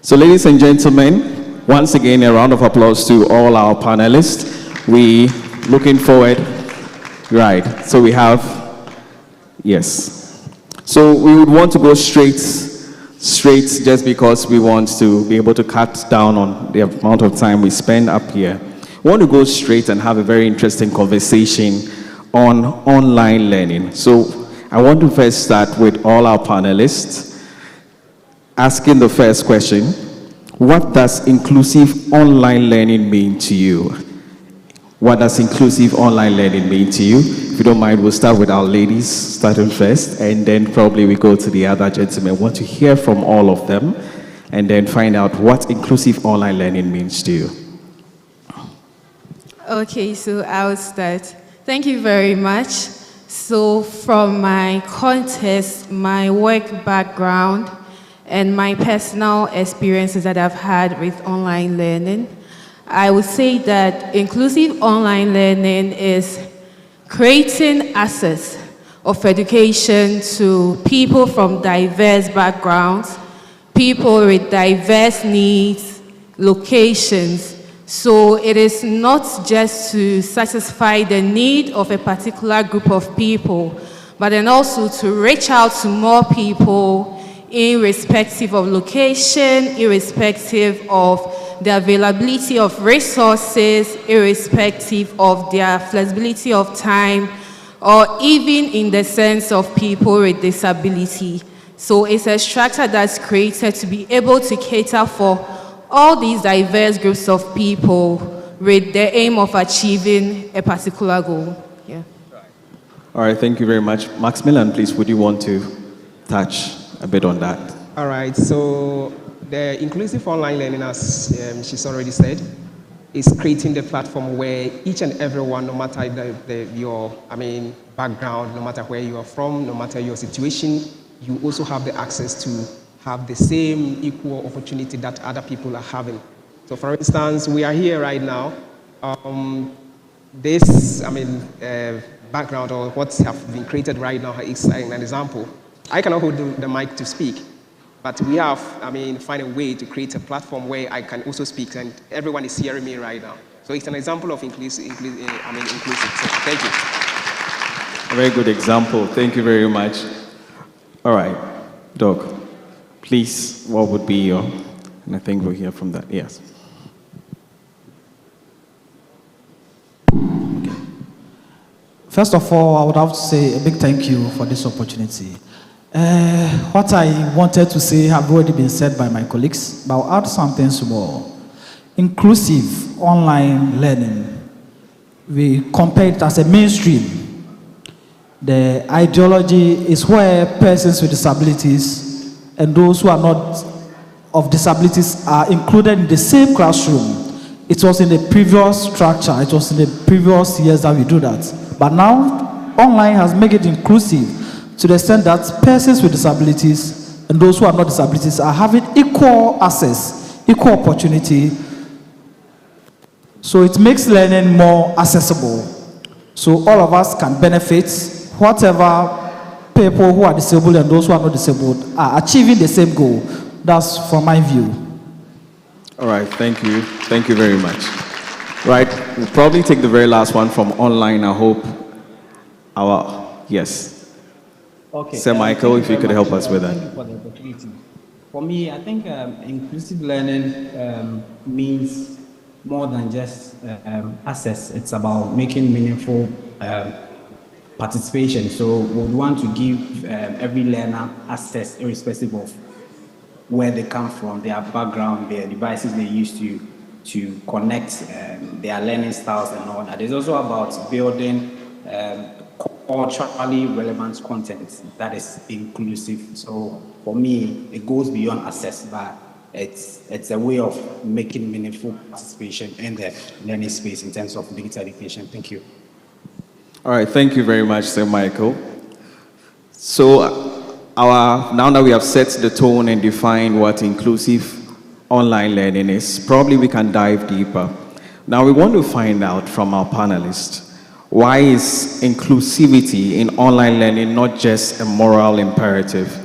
So ladies and gentlemen, once again, a round of applause to all our panelists. We looking forward. Right. So we have, yes. So we would want to go straight just because we want to be able to cut down on the amount of time we spend up here. We want to go straight and have a very interesting conversation on online learning. So I want to first start with all our panelists asking the first question. What does inclusive online learning mean to you? What does inclusive online learning mean to you? If you don't mind, we'll start with our ladies, starting first, and then probably we go to the other gentlemen. I want to hear from all of them, and then find out what inclusive online learning means to you. Okay, so I'll start. Thank you very much. So from my context, my work background, and my personal experiences that I've had with online learning, I would say that inclusive online learning is creating access of education to people from diverse backgrounds, people with diverse needs, locations. So it is not just to satisfy the need of a particular group of people, but then also to reach out to more people irrespective of location, irrespective of the availability of resources, irrespective of their flexibility of time, or even in the sense of people with disability. So it's a structure that's created to be able to cater for all these diverse groups of people with the aim of achieving a particular goal. Yeah. All right, thank you very much. Maximilian, please, would you want to touch a bit on that? All right, so the inclusive online learning, as she's already said, is creating the platform where each and everyone, no matter your background, no matter where you are from, no matter your situation, you also have the access to have the same equal opportunity that other people are having. So for instance, we are here right now. This background or what have been created right now is an example. I cannot hold the mic to speak, but we have, find a way to create a platform where I can also speak and everyone is hearing me right now. So it's an example of inclusive. So thank you. A very good example. Thank you very much. All right, Doc, please, what would be your, and I think we'll hear from that, yes. First of all, I would have to say a big thank you for this opportunity. What I wanted to say have already been said by my colleagues, but I'll add something small. Inclusive online learning, we compare it as a mainstream. The ideology is where persons with disabilities and those who are not of disabilities are included in the same classroom. It was in the previous structure, it was in the previous years that we do that. But now, online has made it inclusive to the extent that persons with disabilities and those who are not disabilities are having equal access, equal opportunity. So it makes learning more accessible. So all of us can benefit, whatever people who are disabled and those who are not disabled are achieving the same goal. That's from my view. All right, thank you. Thank you very much. Right, we'll probably take the very last one from online. I hope yes. Okay. Sir Michael, if you could help us with that. Thank you for the opportunity. For me, I think inclusive learning means more than just access. It's about making meaningful participation. So we would want to give every learner access, irrespective of where they come from, their background, their devices they use to connect their learning styles and all that. It's also about building culturally relevant content that is inclusive. So for me, it goes beyond access, but it's a way of making meaningful participation in the learning space in terms of digital education. Thank you. All right, thank you very much, Sir Michael. So now that we have set the tone and defined what inclusive online learning is, probably we can dive deeper. Now we want to find out from our panelists, why is inclusivity in online learning not just a moral imperative,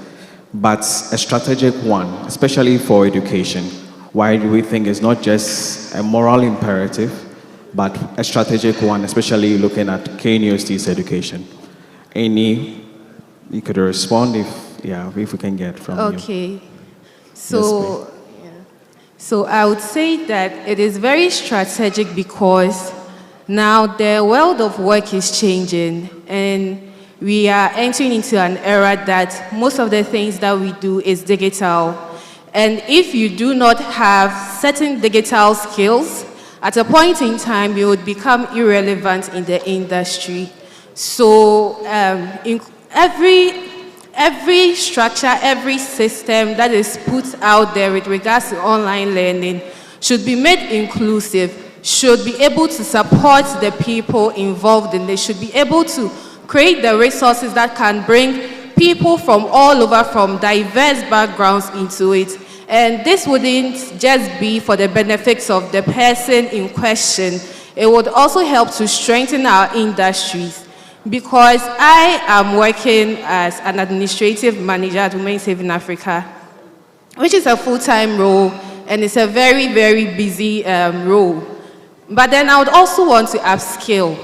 but a strategic one, especially for education? Why do we think it's not just a moral imperative, but a strategic one, especially looking at KNUST's education? You could respond if we can get from you. Okay. So I would say that it is very strategic because now the world of work is changing and we are entering into an era that most of the things that we do is digital. And if you do not have certain digital skills, at a point in time, you would become irrelevant in the industry. So every structure, every system that is put out there with regards to online learning should be made inclusive, should be able to support the people involved in it, should be able to create the resources that can bring people from all over, from diverse backgrounds into it. And this wouldn't just be for the benefits of the person in question. It would also help to strengthen our industries. Because I am working as an administrative manager at Women Saving Africa, which is a full-time role, and it's a very, very busy role. But then I would also want to upskill.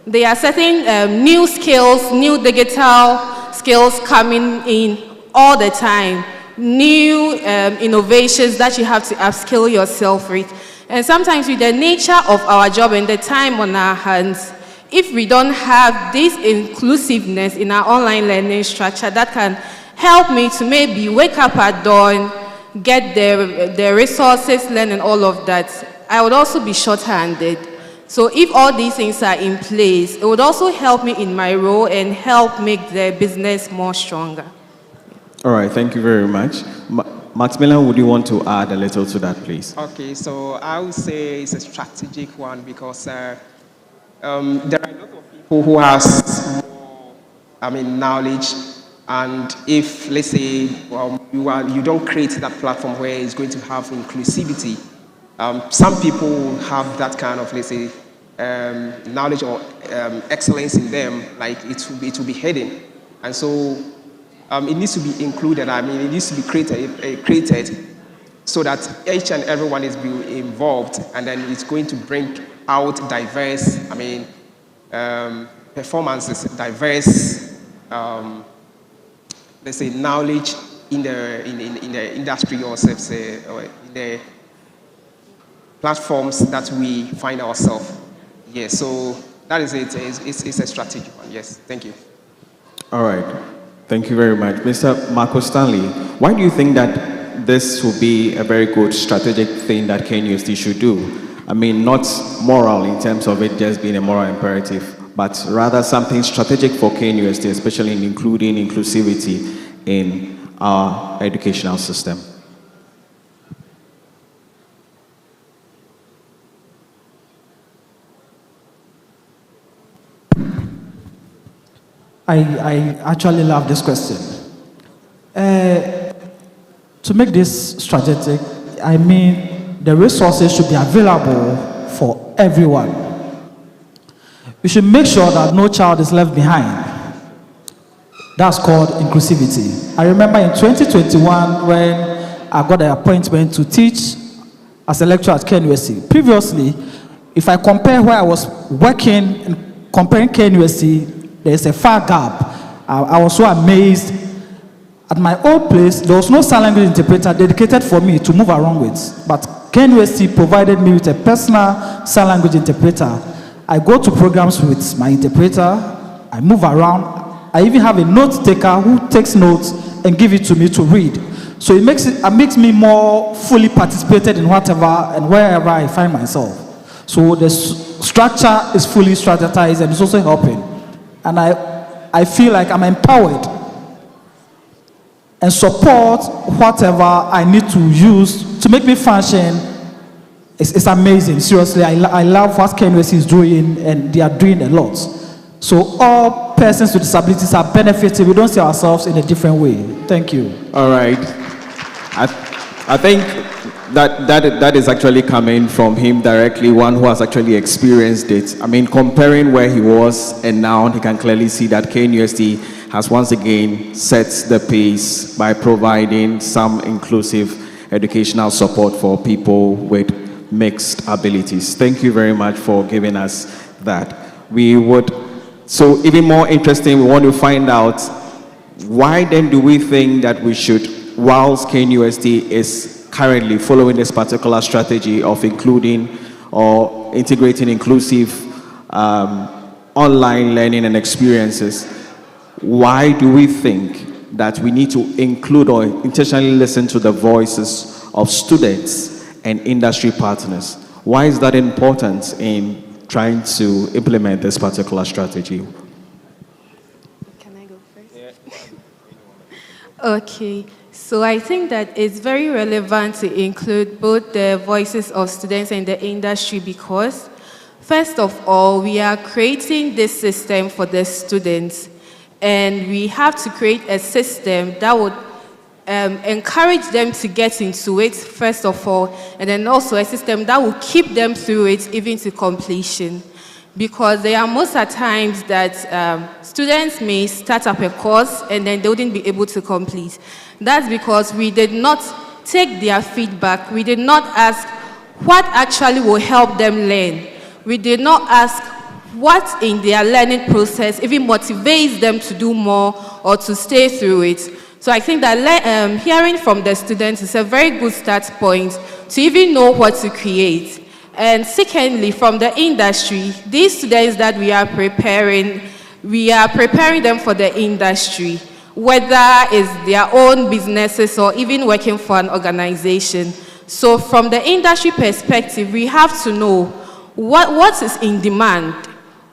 There are certain new skills, new digital skills coming in all the time. new innovations that you have to upskill yourself with. And sometimes with the nature of our job and the time on our hands, if we don't have this inclusiveness in our online learning structure that can help me to maybe wake up at dawn, get the resources, learn and all of that, I would also be short-handed. So if all these things are in place, it would also help me in my role and help make the business more stronger. All right, thank you very much. Maximilian, would you want to add a little to that, please? Okay, so I would say it's a strategic one because there are a lot of people who has more, knowledge, and if, let's say, you don't create that platform where it's going to have inclusivity, some people have that kind of, let's say, knowledge or excellence in them, like it will be hidden, and so it needs to be included. It needs to be created so that each and everyone is involved, and then it's going to bring out diverse, performances, diverse, let's say, knowledge in the industry or in the platforms that we find ourselves. Yes, so that is it. It's a strategic one. Yes, thank you. All right, thank you very much. Mr. Marco Stanley, why do you think that this will be a very good strategic thing that KNUST should do? Not moral in terms of it just being a moral imperative, but rather something strategic for KNUST, especially in including inclusivity in our educational system. I actually love this question. To make this strategic, the resources should be available for everyone. We should make sure that no child is left behind. That's called inclusivity. I remember in 2021 when I got an appointment to teach as a lecturer at KNUST. Previously, if I compare where I was working and comparing KNUST, there's a far gap. I was so amazed. At my old place, there was no sign language interpreter dedicated for me to move around with. But KNUST provided me with a personal sign language interpreter. I go to programs with my interpreter. I move around. I even have a note taker who takes notes and give it to me to read. So it makes me more fully participated in whatever and wherever I find myself. So the structure is fully strategized and it's also helping. And I feel like I'm empowered and support whatever I need to use to make me function. It's amazing. Seriously, I love what KNUST is doing, and they are doing a lot. So all persons with disabilities are benefiting. We don't see ourselves in a different way. Thank you. All right. I think that is actually coming from him directly, one who has actually experienced it. Comparing where he was and now, he can clearly see that KNUST has once again set the pace by providing some inclusive educational support for people with mixed abilities. Thank you very much for giving us that. So even more interesting, we want to find out why then do we think that we should, whilst KNUST is currently following this particular strategy of including or integrating inclusive online learning and experiences, why do we think that we need to include or intentionally listen to the voices of students and industry partners? Why is that important in trying to implement this particular strategy? Can I go first? Yeah. Okay. So I think that it's very relevant to include both the voices of students and the industry because, first of all, we are creating this system for the students, and we have to create a system that would encourage them to get into it, first of all, and then also a system that will keep them through it even to completion. Because there are most of times that students may start up a course and then they wouldn't be able to complete. That's because we did not take their feedback. We did not ask what actually will help them learn. We did not ask what in their learning process even motivates them to do more or to stay through it. So I think that hearing from the students is a very good start point to even know what to create. And secondly, from the industry, these students that we are preparing them for the industry, whether it's their own businesses or even working for an organization. So from the industry perspective, we have to know what is in demand,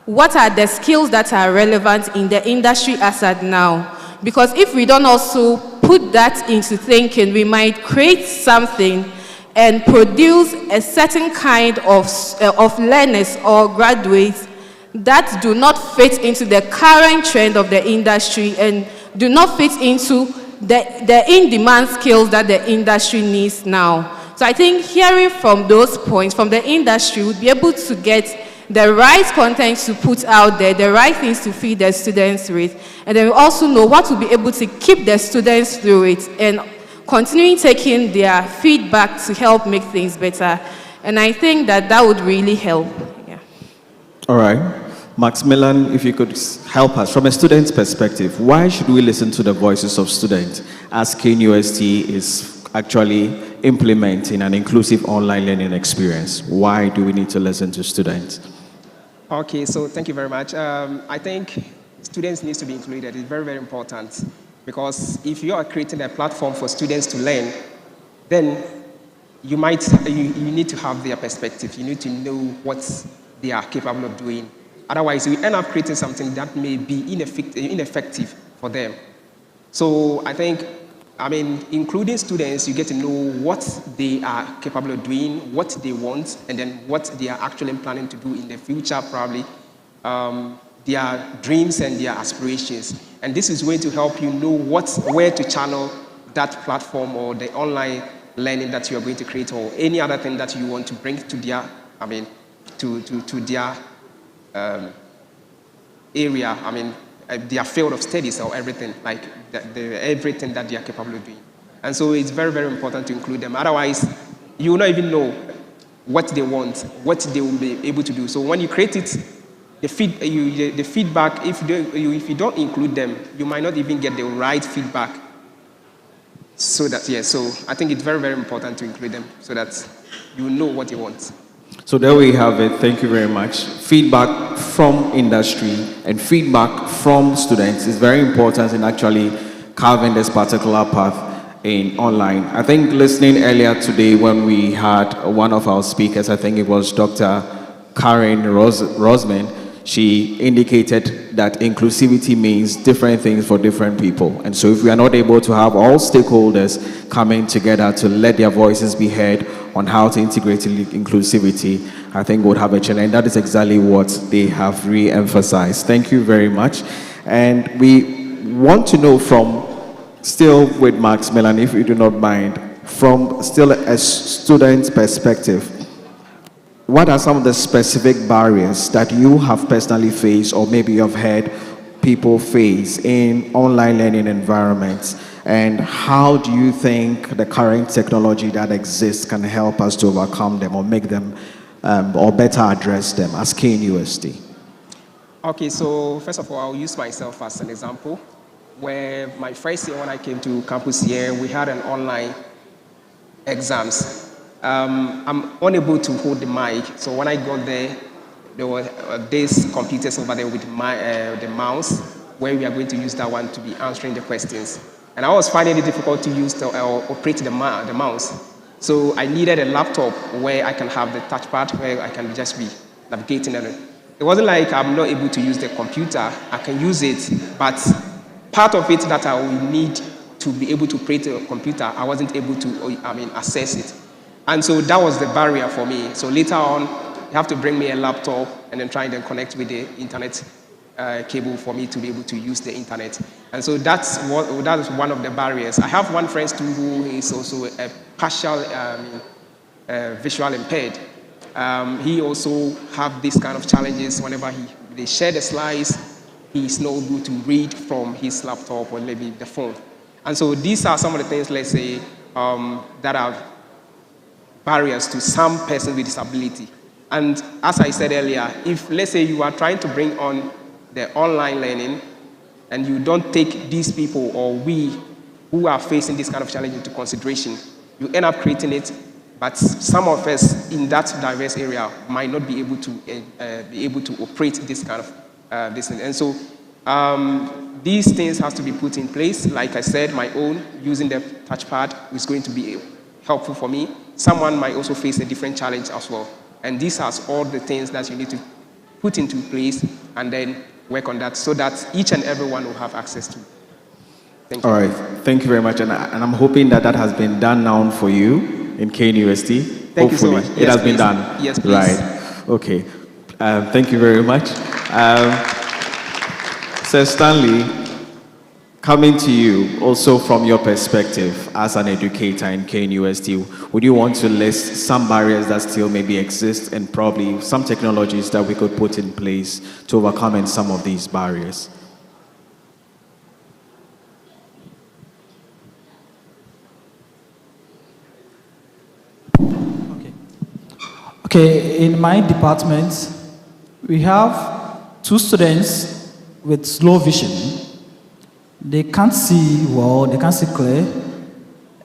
what are the skills that are relevant in the industry as at now. Because if we don't also put that into thinking, we might create something and produce a certain kind of learners or graduates that do not fit into the current trend of the industry and do not fit into the in-demand skills that the industry needs now. So I think hearing from those points from the industry would be able to get the right content to put out there, the right things to feed the students with, and then we also know what will be able to keep the students through it and continuing taking their feedback to help make things better. And I think that would really help. Yeah. All right. Maximilian, if you could help us, from a student's perspective, why should we listen to the voices of students as KNUST is actually implementing an inclusive online learning experience? Why do we need to listen to students? Okay, so thank you very much. I think students need to be included. It's very, very important. Because if you are creating a platform for students to learn, then you need to have their perspective. You need to know what they are capable of doing. Otherwise, we end up creating something that may be ineffective for them. So I think, including students, you get to know what they are capable of doing, what they want, and then what they are actually planning to do in the future, probably. Their dreams and their aspirations. And this is going to help you know where to channel that platform or the online learning that you are going to create or any other thing that you want to bring to their, to their area, their field of studies or everything, like everything that they are capable of doing. And so it's very, very important to include them. Otherwise, you will not even know what they want, what they will be able to do. So when you create it, the feedback, if you don't include them, you might not even get the right feedback. So I think it's very, very important to include them so that you know what you want. So there we have it. Thank you very much. Feedback from industry and feedback from students is very important in actually carving this particular path in online. I think listening earlier today when we had one of our speakers, I think it was Dr. Karen Rosman, she indicated that inclusivity means different things for different people. And so if we are not able to have all stakeholders coming together to let their voices be heard on how to integrate inclusivity, I think we'll have a challenge. That is exactly what they have re-emphasized. Thank you very much. And we want to know from, still with Maximilian, if you do not mind, from still a student's perspective, what are some of the specific barriers that you have personally faced or maybe you have heard people face in online learning environments? And how do you think the current technology that exists can help us to overcome them or make them or better address them as KNUST? Okay, so first of all, I'll use myself as an example. Where my first year when I came to campus here, we had an online exams. I'm unable to hold the mic, so when I got there were these computers over there with the mouse, where we are going to use that one to be answering the questions. And I was finding it difficult to use or operate the mouse. So I needed a laptop where I can have the touchpad, where I can just be navigating it. It wasn't like I'm not able to use the computer. I can use it, but part of it that I will need to be able to operate a computer, I wasn't able to, access it. And so that was the barrier for me. So later on, you have to bring me a laptop and then try and connect with the internet cable for me to be able to use the internet. And so that is one of the barriers. I have one friend too who is also a partial visual impaired. He also have these kind of challenges whenever they share the slides, he's not able to read from his laptop or maybe the phone. And so these are some of the things, let's say, that are barriers to some person with disability. And as I said earlier, if, let's say, you are trying to bring on the online learning and you don't take these people or we who are facing this kind of challenge into consideration. You end up creating it, but some of us in that diverse area might not be able to operate this kind of this thing. And so these things have to be put in place. Like I said, my own using the touchpad is going to be helpful for me. Someone might also face a different challenge as well. And these are all the things that you need to put into place and then work on that so that each and everyone will have access to. Thank you. All right, thank you very much. And I'm hoping that that has been done now for you in KNUST. Thank you so much. It has been done. Yes, please. Right. Okay. Thank you very much. Sir Stanley, coming to you, also from your perspective as an educator in KNUST, would you want to list some barriers that still maybe exist and probably some technologies that we could put in place to overcome some of these barriers? Okay, in my department, we have 2 students with slow vision. They can't see well, they can't see clear.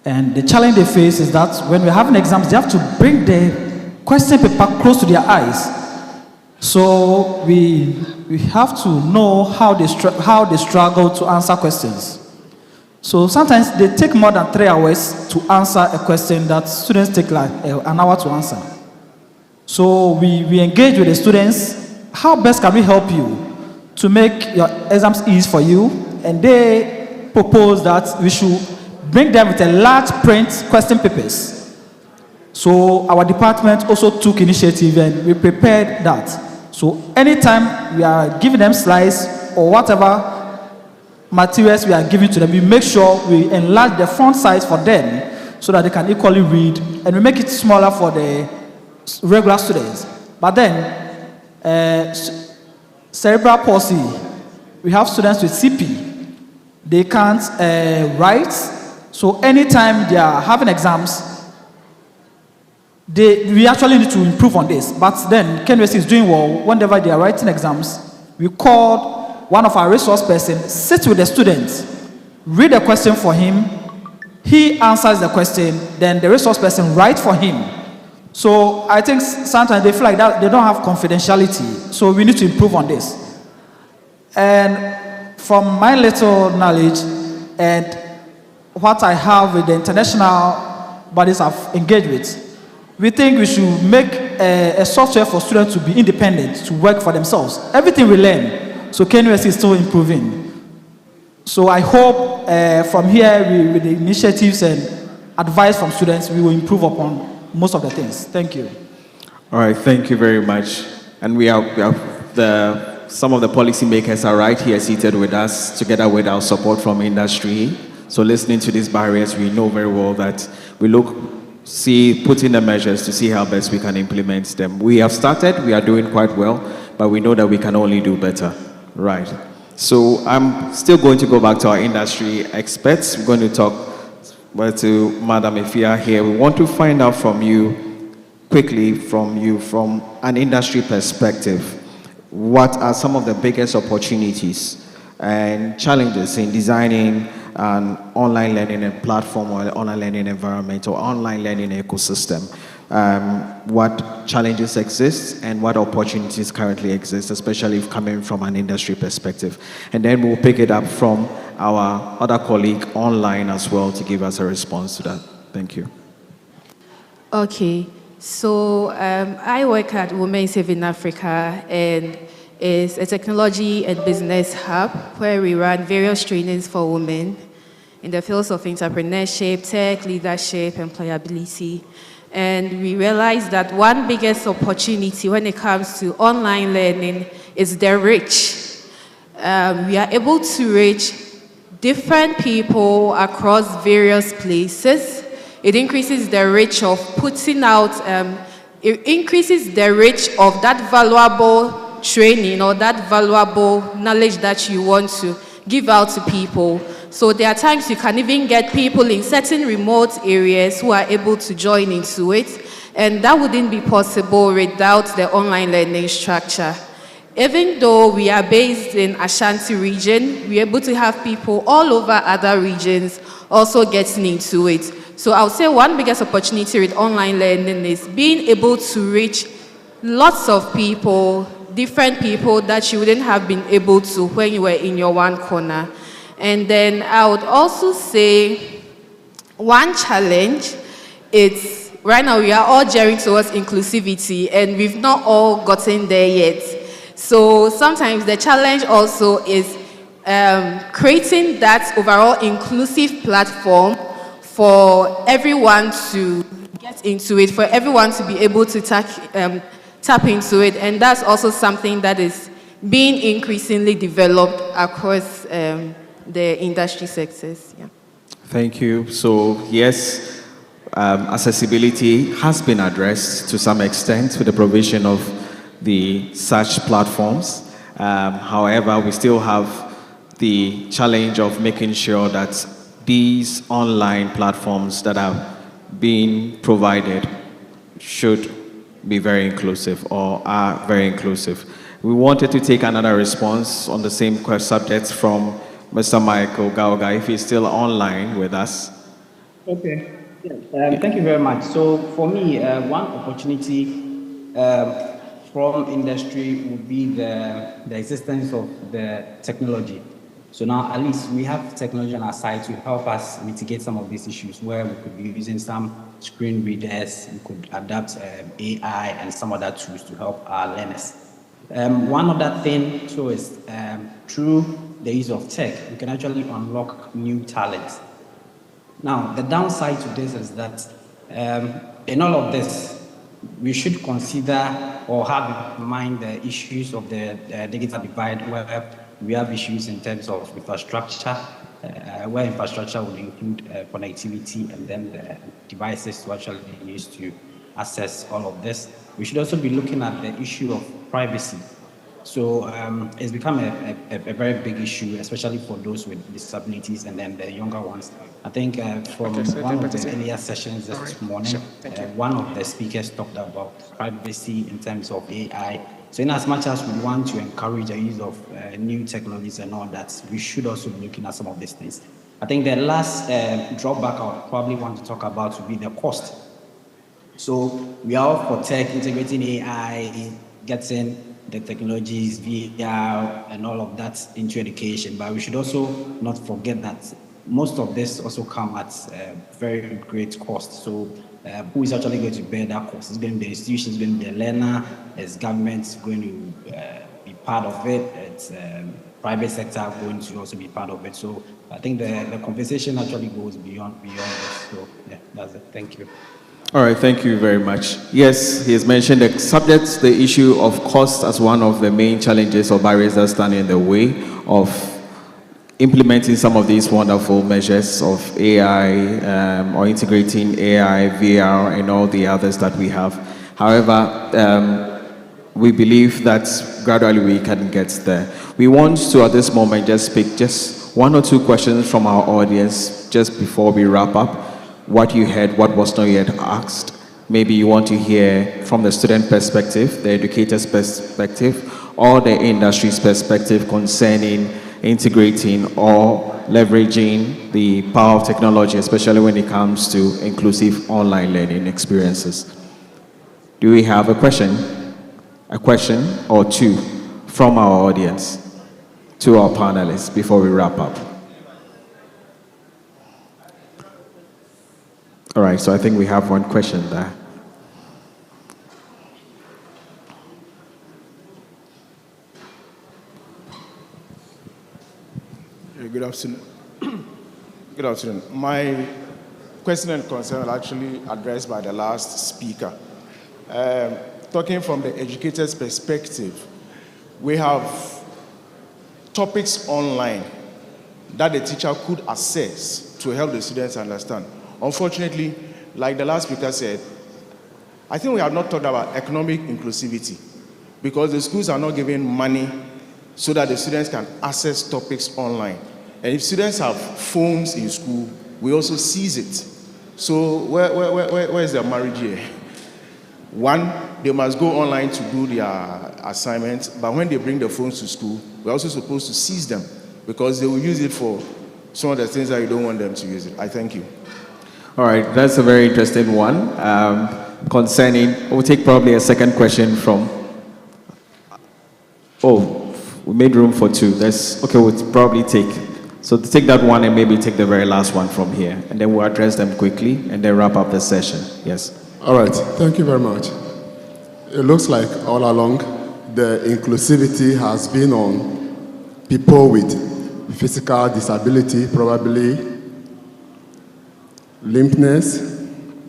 And the challenge they face is that when we're having exams, they have to bring the question paper close to their eyes. So we have to know how they struggle to answer questions. So sometimes they take more than 3 hours to answer a question that students take like an hour to answer. So we engage with the students. How best can we help you to make your exams easy for you? And they propose that we should bring them with a large print question papers. So our department also took initiative and we prepared that. So anytime we are giving them slides or whatever materials we are giving to them, we make sure we enlarge the font size for them so that they can equally read, and we make it smaller for the regular students. But then, cerebral palsy, we have students with CP. They can't write, so anytime they are having exams, we actually need to improve on this. But then, KNUST is doing well. Whenever they are writing exams, we call one of our resource persons, sit with the students, read the question for him, he answers the question, then the resource person writes for him. So I think sometimes they feel like that they don't have confidentiality. So we need to improve on this. And from my little knowledge and what I have with the international bodies I've engaged with, we think we should make a software for students to be independent, to work for themselves. Everything we learn. So KNUST is still improving. So I hope from here, with the initiatives and advice from students, we will improve upon most of the things. Thank you. All right, thank you very much. And some of the policymakers are right here seated with us, together with our support from industry. So listening to these barriers, we know very well that we put in the measures to see how best we can implement them. We have started, we are doing quite well, but we know that we can only do better. Right. So I'm still going to go back to our industry experts. We're going to talk to Madam Efia here. We want to find out from you, quickly from an industry perspective, what are some of the biggest opportunities and challenges in designing an online learning platform or online learning environment or online learning ecosystem? What challenges exist and what opportunities currently exist, especially coming from an industry perspective. And then we'll pick it up from our other colleague online as well to give us a response to that. Thank you. Okay, so I work at Women Saving Africa, and it's a technology and business hub where we run various trainings for women in the fields of entrepreneurship, tech, leadership, employability. And we realized that one biggest opportunity when it comes to online learning is the reach. We are able to reach different people across various places. It increases the reach of putting out, it increases the reach of that valuable training or that valuable knowledge that you want to give out to people. So there are times you can even get people in certain remote areas who are able to join into it, and that wouldn't be possible without the online learning structure. even though we are based in Ashanti region, we're able to have people all over other regions also getting into it. So I would say one biggest opportunity with online learning is being able to reach lots of people, different people that you wouldn't have been able to when you were in your one corner. And then I would also say one challenge, it's right now we are all gearing towards inclusivity and we've not all gotten there yet. So sometimes the challenge also is creating that overall inclusive platform for everyone to get into it, for everyone to be able to tap into it. And that's also something that is being increasingly developed across the industry sectors. Yeah. Thank you. So yes, accessibility has been addressed to some extent with the provision of the such platforms. However, we still have the challenge of making sure that these online platforms that are being provided should be very inclusive or are very inclusive. We wanted to take another response on the same subject from Mr. Michael Gauga, if he's still online with us. Okay. Yeah. Thank you very much. So for me, one opportunity from industry would be the existence of the technology. So now at least we have technology on our side to help us mitigate some of these issues where we could be using some screen readers, we could adapt AI and some other tools to help our learners. One other thing too is through the use of tech, we can actually unlock new talents. Now, the downside to this is that in all of this, we should consider or have in mind the issues of the digital divide, where we have issues in terms of infrastructure, where infrastructure will include connectivity and then the devices to actually use to access all of this. We should also be looking at the issue of privacy. So it's become a very big issue, especially for those with disabilities and then the younger ones. I think from one of the earlier sessions this morning, one of the speakers talked about privacy in terms of AI. So in as much as we want to encourage the use of new technologies and all that, we should also be looking at some of these things. I think the last drawback I would probably want to talk about would be the cost. So we are all for tech, integrating AI, getting the technologies, VR, and all of that into education. But we should also not forget that most of this also comes at very great cost. So who is actually going to bear that cost? It's going to be the institution, it's going to be the learner, it's government going to be part of it, it's private sector going to also be part of it. So I think the conversation actually goes beyond this. So yeah, that's it. Thank you. All right, thank you very much. Yes, he has mentioned the subject, the issue of cost as one of the main challenges or barriers that stand in the way of implementing some of these wonderful measures of AI or integrating AI, VR, and all the others that we have. However, we believe that gradually we can get there. We want to, at this moment, just pick just one or two questions from our audience just before we wrap up. What you heard, what was not yet asked. Maybe you want to hear from the student perspective, the educator's perspective, or the industry's perspective concerning integrating or leveraging the power of technology, especially when it comes to inclusive online learning experiences. Do we have a question or two from our audience to our panelists before we wrap up? All right, so I think we have one question there. Good afternoon. Good afternoon. My question and concern are actually addressed by the last speaker. Talking from the educator's perspective, we have topics online that the teacher could access to help the students understand. Unfortunately, like the last speaker said, I think we have not talked about economic inclusivity because the schools are not giving money so that the students can access topics online. And if students have phones in school, we also seize it. So where is the marriage here? One, they must go online to do their assignments, but when they bring the phones to school, we're also supposed to seize them because they will use it for some of the things that you don't want them to use it. I thank you. All right, that's a very interesting one. Concerning, we'll take probably a second question from, we made room for two. Okay, we'll probably take, so take that one and maybe take the very last one from here, and then we'll address them quickly and then wrap up the session. Yes. All right, thank you very much. It looks like all along the inclusivity has been on people with physical disability, probably limpness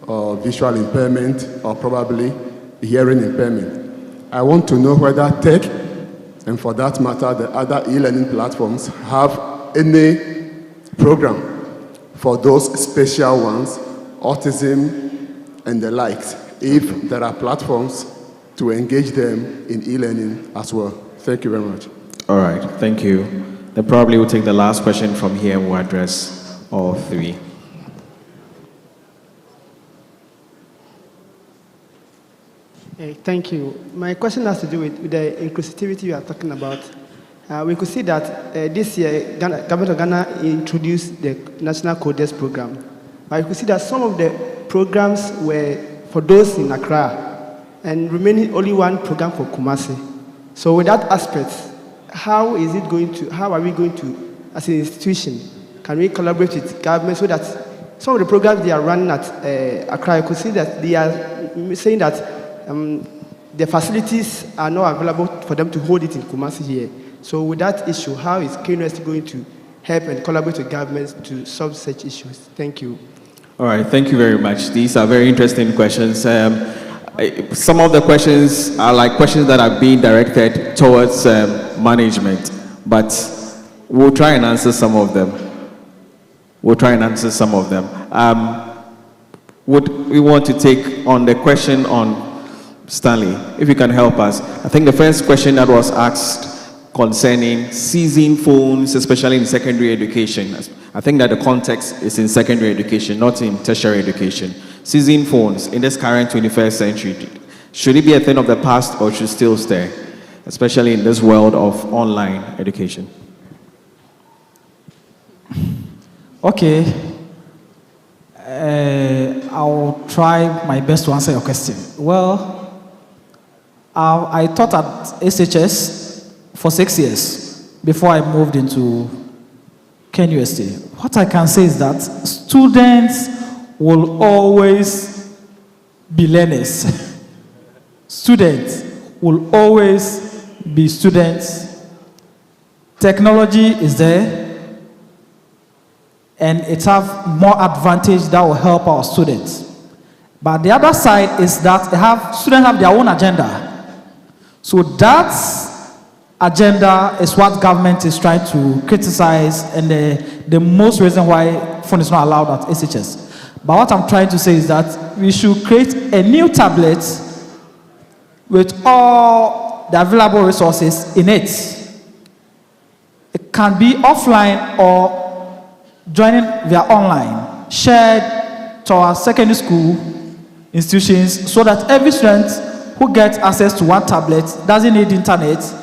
or visual impairment or probably hearing impairment. I want to know whether TEK, and for that matter the other e-learning platforms, have any program for those special ones, autism and the likes, if there are platforms to engage them in e-learning as well. Thank you very much. All right, thank you. Then probably we'll take the last question from here and we'll address all three. Thank you. My question has to do with the inclusivity you are talking about. We could see that this year, Government of Ghana introduced the National Coders Program. But you could see that some of the programs were for those in Accra, and remaining only one program for Kumasi. So with that aspect, how are we going to, as an institution, can we collaborate with government so that some of the programs they are running at Accra, you could see that they are saying that the facilities are not available for them to hold it in Kumasi here. So with that issue, how is KNUST going to help and collaborate with governments to solve such issues? Thank you. All right, thank you very much. These are very interesting questions. Some of the questions are like questions that are being directed towards management, but we'll try and answer some of them. Would we want to take on the question on Stanley, if you can help us? I think the first question that was asked concerning seizing phones, especially in secondary education. I think that the context is in secondary education, not in tertiary education. Seizing phones in this current 21st century, should it be a thing of the past or should still stay, especially in this world of online education? Okay. I'll try my best to answer your question. Well, I taught at SHS for 6 years before I moved into KNUST. What I can say is that students will always be learners. Students will always be students. Technology is there, and it has more advantage that will help our students. But the other side is that students have their own agenda. So that agenda is what government is trying to criticize, and the most reason why phone is not allowed at SHS. But what I'm trying to say is that we should create a new tablet with all the available resources in it. It can be offline or joining via online, shared to our secondary school institutions, so that every student who gets access to one tablet doesn't need internet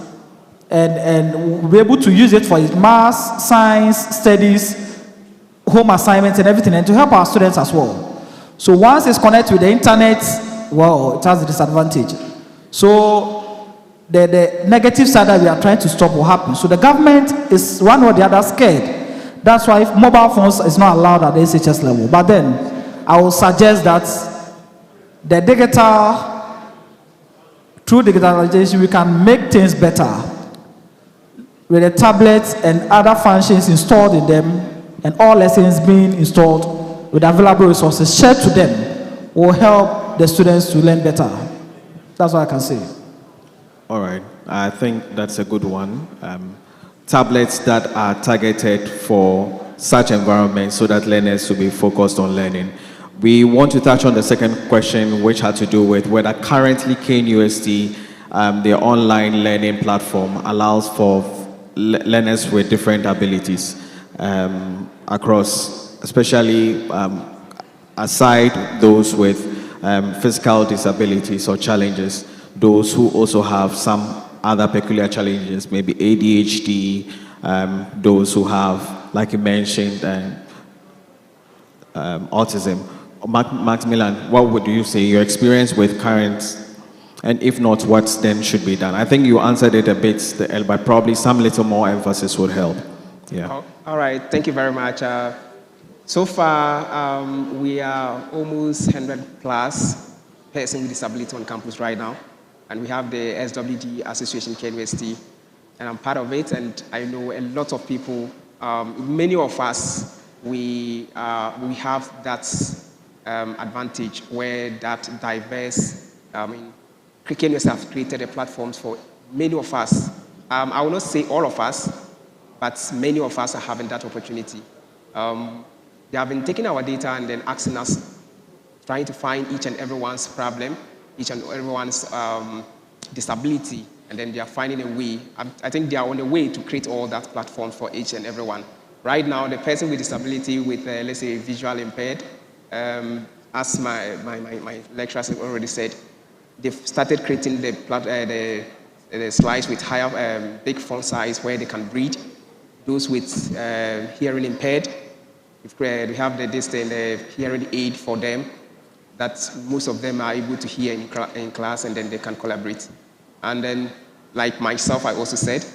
and will be able to use it for his math, science, studies, home assignments and everything, and to help our students as well. So once it's connected with the internet, well, it has a disadvantage. So the negative side that we are trying to stop will happen. So the government is one or the other scared. That's why if mobile phones is not allowed at the SHS level. But then I will suggest that through digitalization, we can make things better with the tablets and other functions installed in them, and all lessons being installed with available resources shared to them will help the students to learn better. That's what I can say. All right, I think that's a good one. Tablets that are targeted for such environments so that learners will be focused on learning. We want to touch on the second question, which had to do with whether currently KNUST, the online learning platform, allows for learners with different abilities across, especially aside those with physical disabilities or challenges, those who also have some other peculiar challenges, maybe ADHD, those who have, like you mentioned, autism. Maximilian, what would you say, your experience with current, and if not, what then should be done? I think you answered it a bit, but probably some little more emphasis would help. Yeah. All right, thank you very much. So far, we are almost 100 plus persons with disability on campus right now. And we have the SWD Association KNUST, and I'm part of it, and I know a lot of people, many of us, we have that advantage where that diverse, KNUST have created a platform for many of us. I will not say all of us, but many of us are having that opportunity. They have been taking our data and then asking us, trying to find each and everyone's problem, each and everyone's disability, and then they are finding a way. I think they are on a way to create all that platform for each and everyone. Right now, the person with disability with, let's say, visual impaired, as my lecturers have already said, they've started creating the slides with higher, big font size where they can read. Those with hearing impaired, we have the hearing aid for them, that most of them are able to hear in class, and then they can collaborate. And then, like myself, I also said,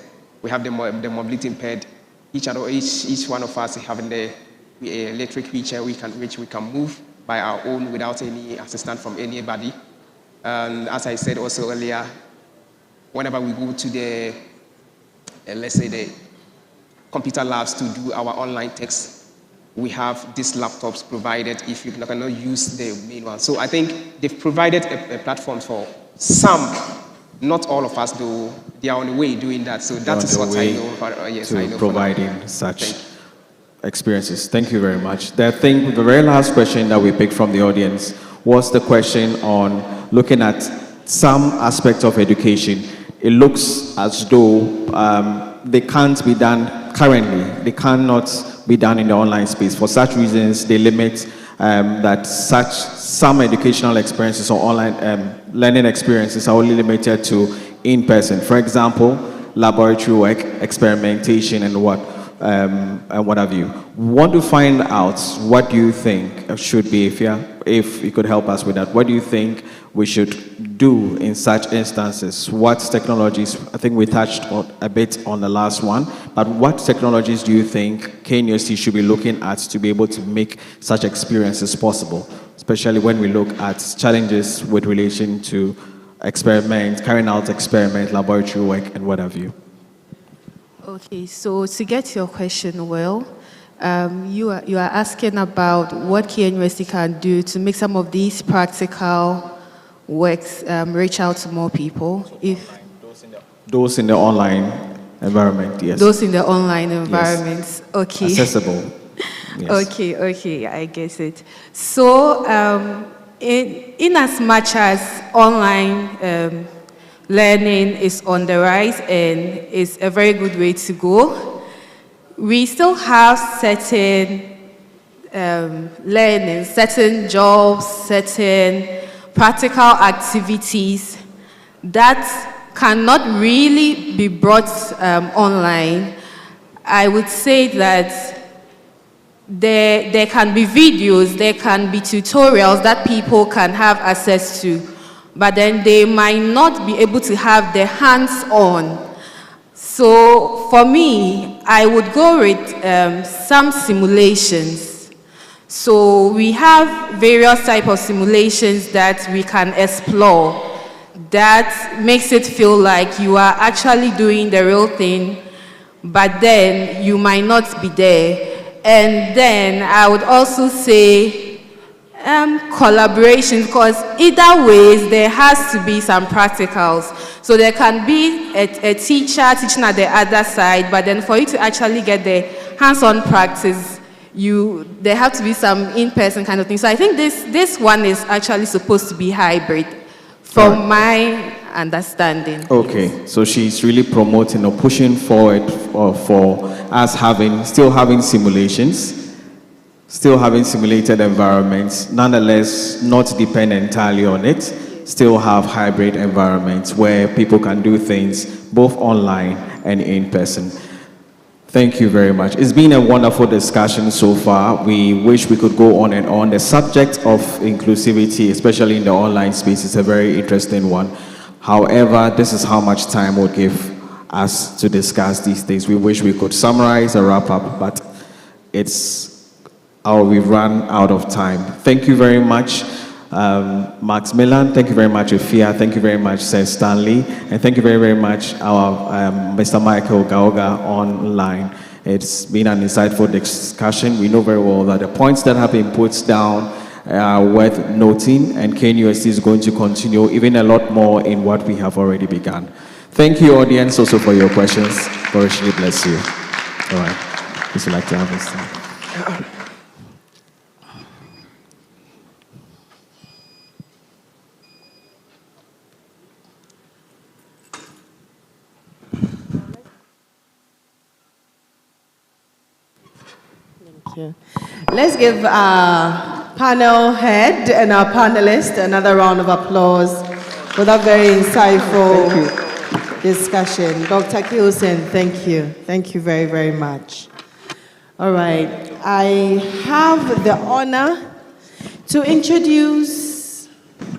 we have the mobility impaired. Each one of us having the electric wheelchair which we can move by our own without any assistance from anybody. And as I said also earlier, whenever we go to the, let's say, the computer labs to do our online tests, we have these laptops provided if you cannot use the main one. So I think they've provided a platform for some, not all of us, though they are on the way doing that. So that is what I know. Yes, I know. Providing such experiences. Thank you very much. I think the very last question that we picked from the audience was the question on looking at some aspects of education. It looks as though they can't be done currently. They cannot be done in the online space. For such reasons, they limit that some educational experiences or online learning experiences are only limited to in-person. For example, laboratory work, experimentation, and what have you. We want to find out what you think should be, if you could help us with that. What do you think we should do in such instances? What technologies, I think we touched on a bit on the last one, but what technologies do you think KNUST should be looking at to be able to make such experiences possible, especially when we look at challenges with relation to carrying out experiment, laboratory work, and what have you? Okay, so to get your question well, you are asking about what KNUST can do to make some of these practical works reach out to more people. Those in the online environment, yes. Those in the online environments, yes. Okay. Accessible. Yes. Okay, I guess it. So, in as much as online learning is on the rise and is a very good way to go, we still have certain learning, certain jobs, certain practical activities that cannot really be brought online. I would say that there can be videos, there can be tutorials that people can have access to, but then they might not be able to have their hands-on. So for me, I would go with some simulations. So we have various types of simulations that we can explore that makes it feel like you are actually doing the real thing, but then you might not be there. And then I would also say collaboration, because either ways there has to be some practicals. So there can be a teacher teaching at the other side, but then for you to actually get the hands-on practice, there have to be some in-person kind of thing. So I think this one is actually supposed to be hybrid, from my understanding. Okay, so she's really promoting or pushing forward for us still having simulations, still having simulated environments, nonetheless not depend entirely on it, still have hybrid environments where people can do things both online and in person. Thank you very much. It's been a wonderful discussion so far. We wish we could go on and on. The subject of inclusivity, especially in the online space, is a very interesting one. However, this is how much time we'll give us to discuss these things. We wish we could summarize or wrap up, but we've run out of time. Thank you very much, Max Milan. Thank you very much, Efia. Thank you very much, Sir Stanley. And thank you very, very much, our Mr. Michael Gaoga online. It's been an insightful discussion. We know very well that the points that have been put down are worth noting, and KNUST is going to continue even a lot more in what we have already begun. Thank you, audience, also for your questions. God richly bless you. All right. Would you like to have this? Thank you. Let's give our panel head and our panelists another round of applause for that very insightful discussion. Dr. Kilson, thank you. Thank you very, very much. All right. I have the honor to introduce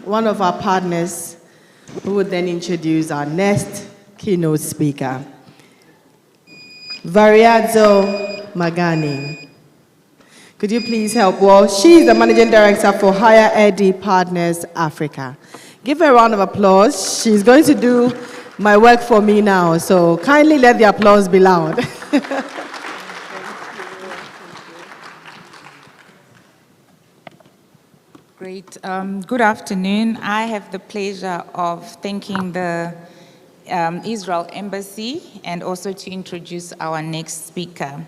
one of our partners who will then introduce our next keynote speaker, Variadzo Magani. Could you please help? Well, she's the Managing Director for Higher Ed Partners Africa. Give her a round of applause. She's going to do my work for me now, so kindly let the applause be loud. Great. Good afternoon. I have the pleasure of thanking the Israel Embassy and also to introduce our next speaker.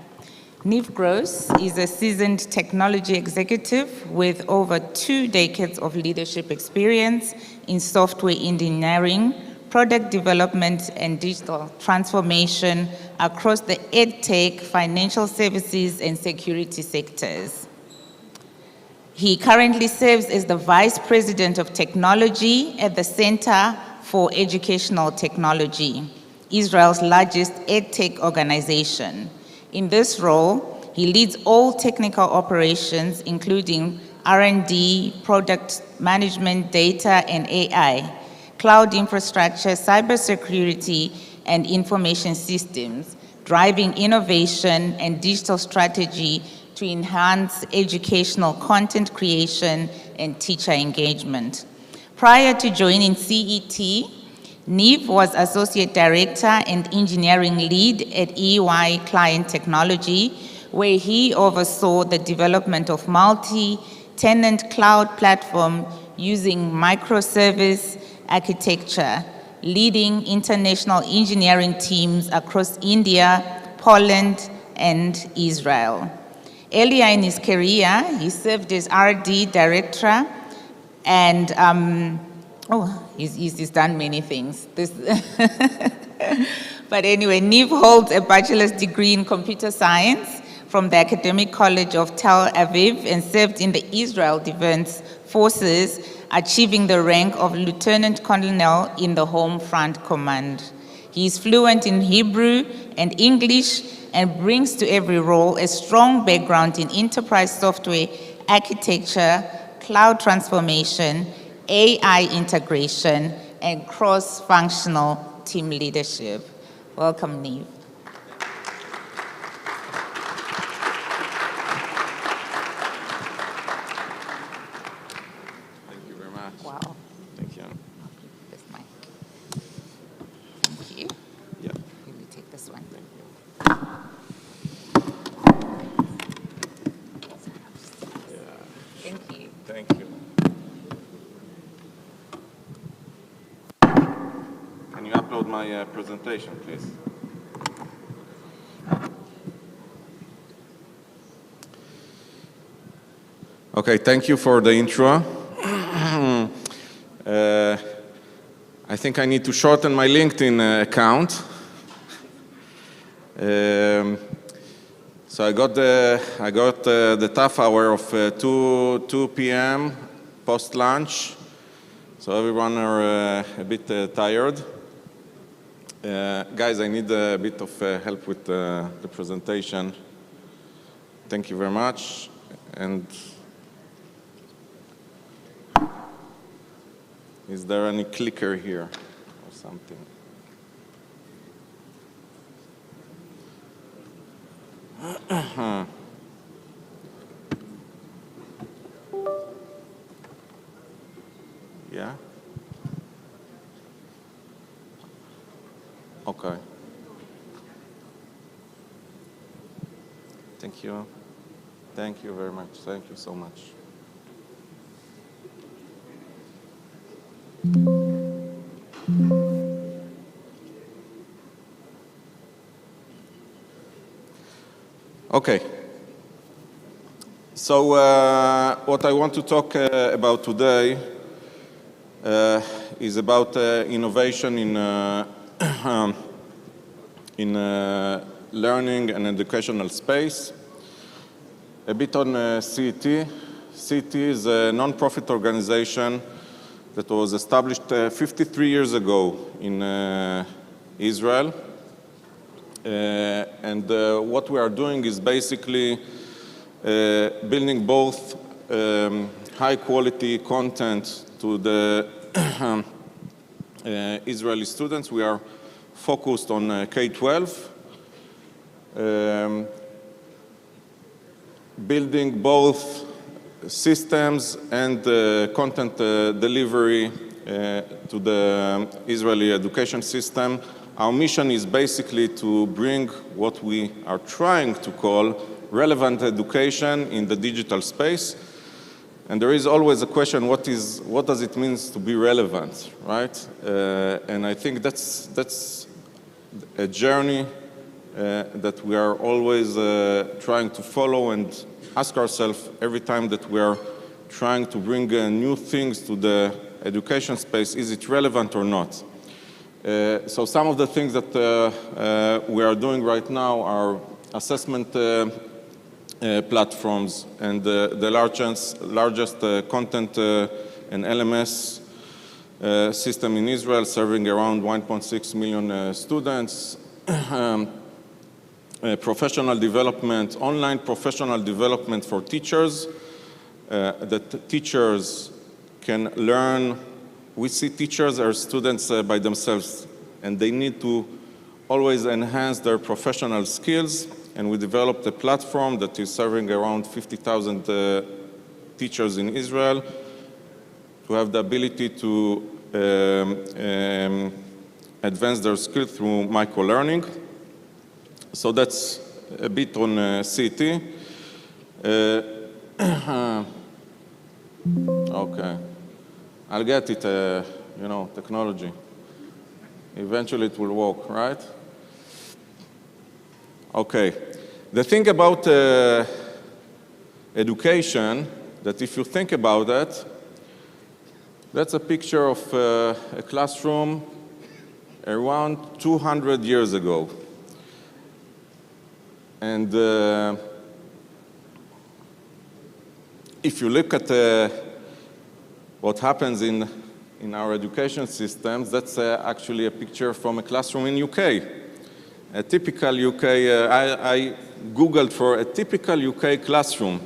Niv Gross is a seasoned technology executive with over 2 decades of leadership experience in software engineering, product development, and digital transformation across the EdTech, financial services, and security sectors. He currently serves as the Vice President of Technology at the Center for Educational Technology, Israel's largest EdTech organization. In this role, he leads all technical operations, including R&D, product management, data and AI, cloud infrastructure, cybersecurity, and information systems, driving innovation and digital strategy to enhance educational content creation and teacher engagement. Prior to joining CET, Niv was Associate Director and Engineering Lead at EY Client Technology, where he oversaw the development of multi-tenant cloud platform using microservice architecture, leading international engineering teams across India, Poland, and Israel. Earlier in his career, he served as R&D Director and he's done many things. But anyway, Niv holds a bachelor's degree in computer science from the Academic College of Tel Aviv and served in the Israel Defense Forces, achieving the rank of Lieutenant Colonel in the Home Front Command. He is fluent in Hebrew and English and brings to every role a strong background in enterprise software architecture, cloud transformation, AI integration, and cross-functional team leadership. Welcome, Niv. Thank you very much. Wow. Thank you. This mic. Thank you. Yeah. Let me take this one. Thank you. Thank you. Thank you. Can you upload my presentation, please? Okay, thank you for the intro. I think I need to shorten my LinkedIn account. So I got the tough hour of 2 p.m. post-lunch. So everyone are a bit tired. Guys, I need a bit of help with the presentation. Thank you very much. And is there any clicker here or something? Yeah? Okay. Thank you. Thank you very much. Thank you so much. Okay. So what I want to talk about today is about innovation in learning and educational space. A bit on CET. CET is a non-profit organization that was established 53 years ago in Israel. And what we are doing is basically building both high-quality content to the Israeli students. We are focused on K-12, building both systems and content delivery to the Israeli education system. Our mission is basically to bring what we are trying to call relevant education in the digital space. And there is always a question, what does it mean to be relevant, right? And I think that's a journey that we are always trying to follow and ask ourselves every time that we are trying to bring new things to the education space, is it relevant or not? So some of the things that we are doing right now are assessment platforms and the largest content and LMS system in Israel, serving around 1.6 million students. Professional development, online professional development for teachers, that teachers can learn. We see teachers as students by themselves, and they need to always enhance their professional skills, and we developed a platform that is serving around 50,000 teachers in Israel to have the ability to advance their skills through micro-learning. So that's a bit on CET. Okay. I'll get it, technology. Eventually it will work, right? Okay. The thing about education, that if you think about that, that's a picture of a classroom around 200 years ago. And if you look at what happens in our education systems, that's actually a picture from a classroom in UK. A typical UK, I Googled for a typical UK classroom,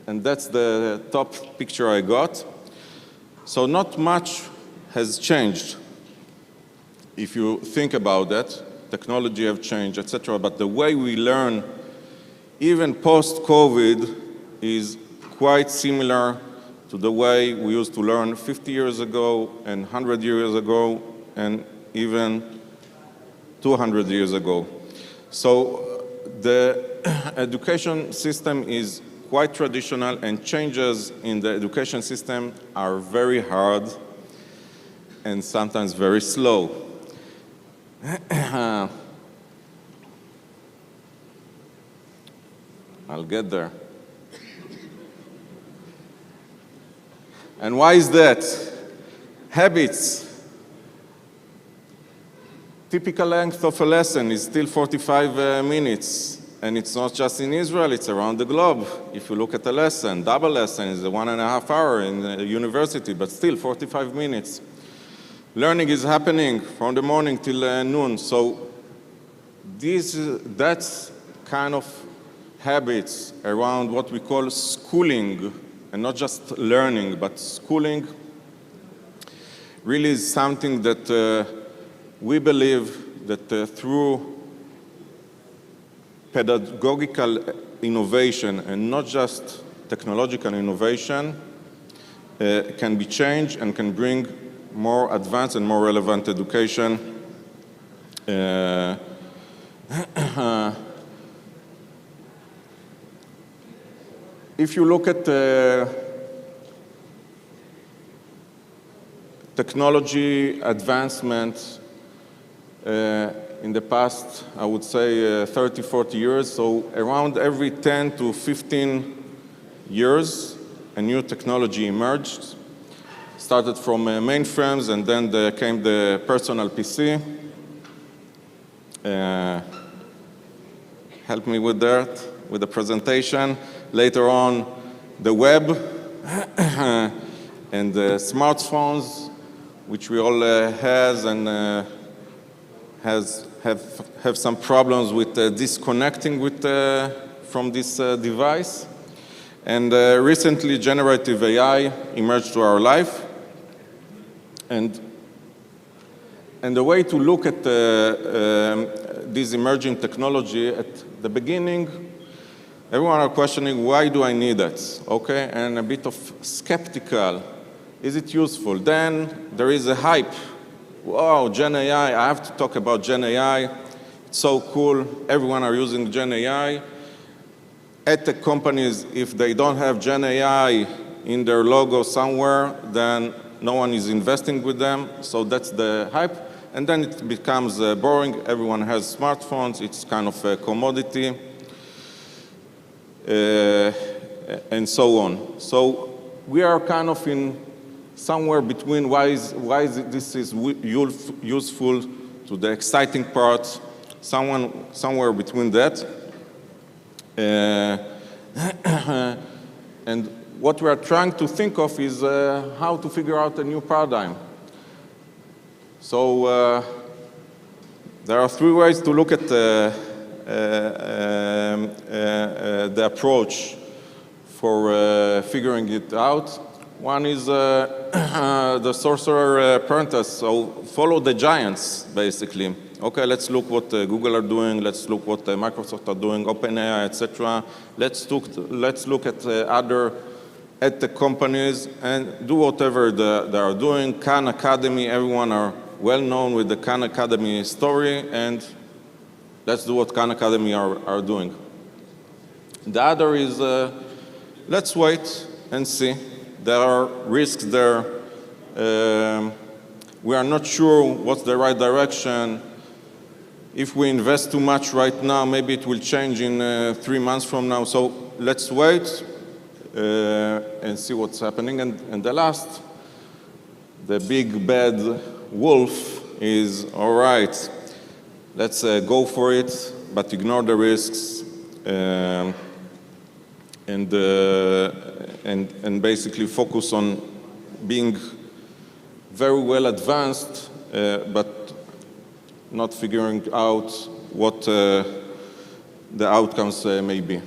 and that's the top picture I got. So not much has changed. If you think about that, technology have changed, etc. But the way we learn, even post-COVID, is quite similar to the way we used to learn 50 years ago and 100 years ago and even 200 years ago. So the education system is quite traditional, and changes in the education system are very hard and sometimes very slow. I'll get there. And why is that? Habits. Typical length of a lesson is still 45 minutes. And it's not just in Israel, it's around the globe. If you look at a lesson, double lesson is 1.5 hours in the university, but still 45 minutes. Learning is happening from the morning till noon. So that's kind of habits around what we call schooling, and not just learning, but schooling really is something that we believe that through pedagogical innovation and not just technological innovation can be changed and can bring more advanced and more relevant education. If you look at technology advancement in the past, I would say 30, 40 years, so around every 10 to 15 years, a new technology emerged. Started from mainframes, and then there came the personal PC. Help me with that, with the presentation. Later on, the web and the smartphones, which we all has and have some problems with disconnecting from this device. And recently, generative AI emerged to our life. And the way to look at this emerging technology, at the beginning, everyone are questioning, why do I need it? Okay, and a bit of skeptical. Is it useful? Then there is a hype. Wow, Gen AI, I have to talk about Gen AI. It's so cool. Everyone are using Gen AI. EdTech companies, if they don't have Gen AI in their logo somewhere, then no one is investing with them. So that's the hype. And then it becomes boring. Everyone has smartphones. It's kind of a commodity. And so on. So we are kind of in somewhere between why this is useful to the exciting part, somewhere between that. And what we are trying to think of is how to figure out a new paradigm. So there are three ways to look at the approach for figuring it out. One is the sorcerer apprentice, so follow the giants, basically. Okay, let's look what Google are doing, let's look what Microsoft are doing, OpenAI, etc. Let's look at other EdTech companies and do whatever they are doing. Khan Academy, everyone are well known with the Khan Academy story, and let's do what Khan Academy are doing. The other is, let's wait and see. There are risks there. We are not sure what's the right direction. If we invest too much right now, maybe it will change in 3 months from now. So let's wait and see what's happening. And the last, the big bad wolf is, all right, let's go for it, but ignore the risks and basically focus on being very well advanced, but not figuring out what the outcomes may be.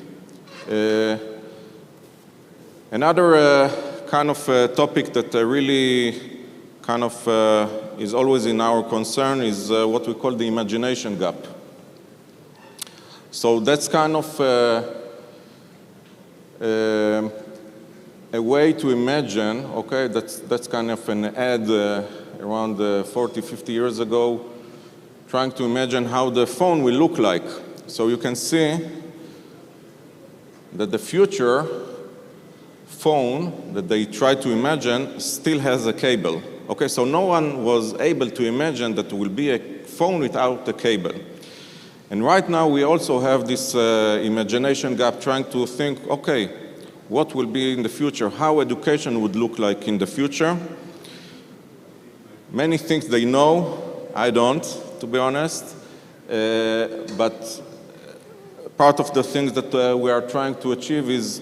Another kind of topic that really kind of is always in our concern is what we call the imagination gap. So that's kind of a way to imagine, okay, that's kind of an ad around 40, 50 years ago, trying to imagine how the phone will look like. So you can see that the future phone that they try to imagine still has a cable. Okay, so no one was able to imagine that there will be a phone without a cable. And right now we also have this imagination gap, trying to think, okay, what will be in the future, how education would look like in the future. Many things they know, I don't, to be honest, but part of the things that we are trying to achieve is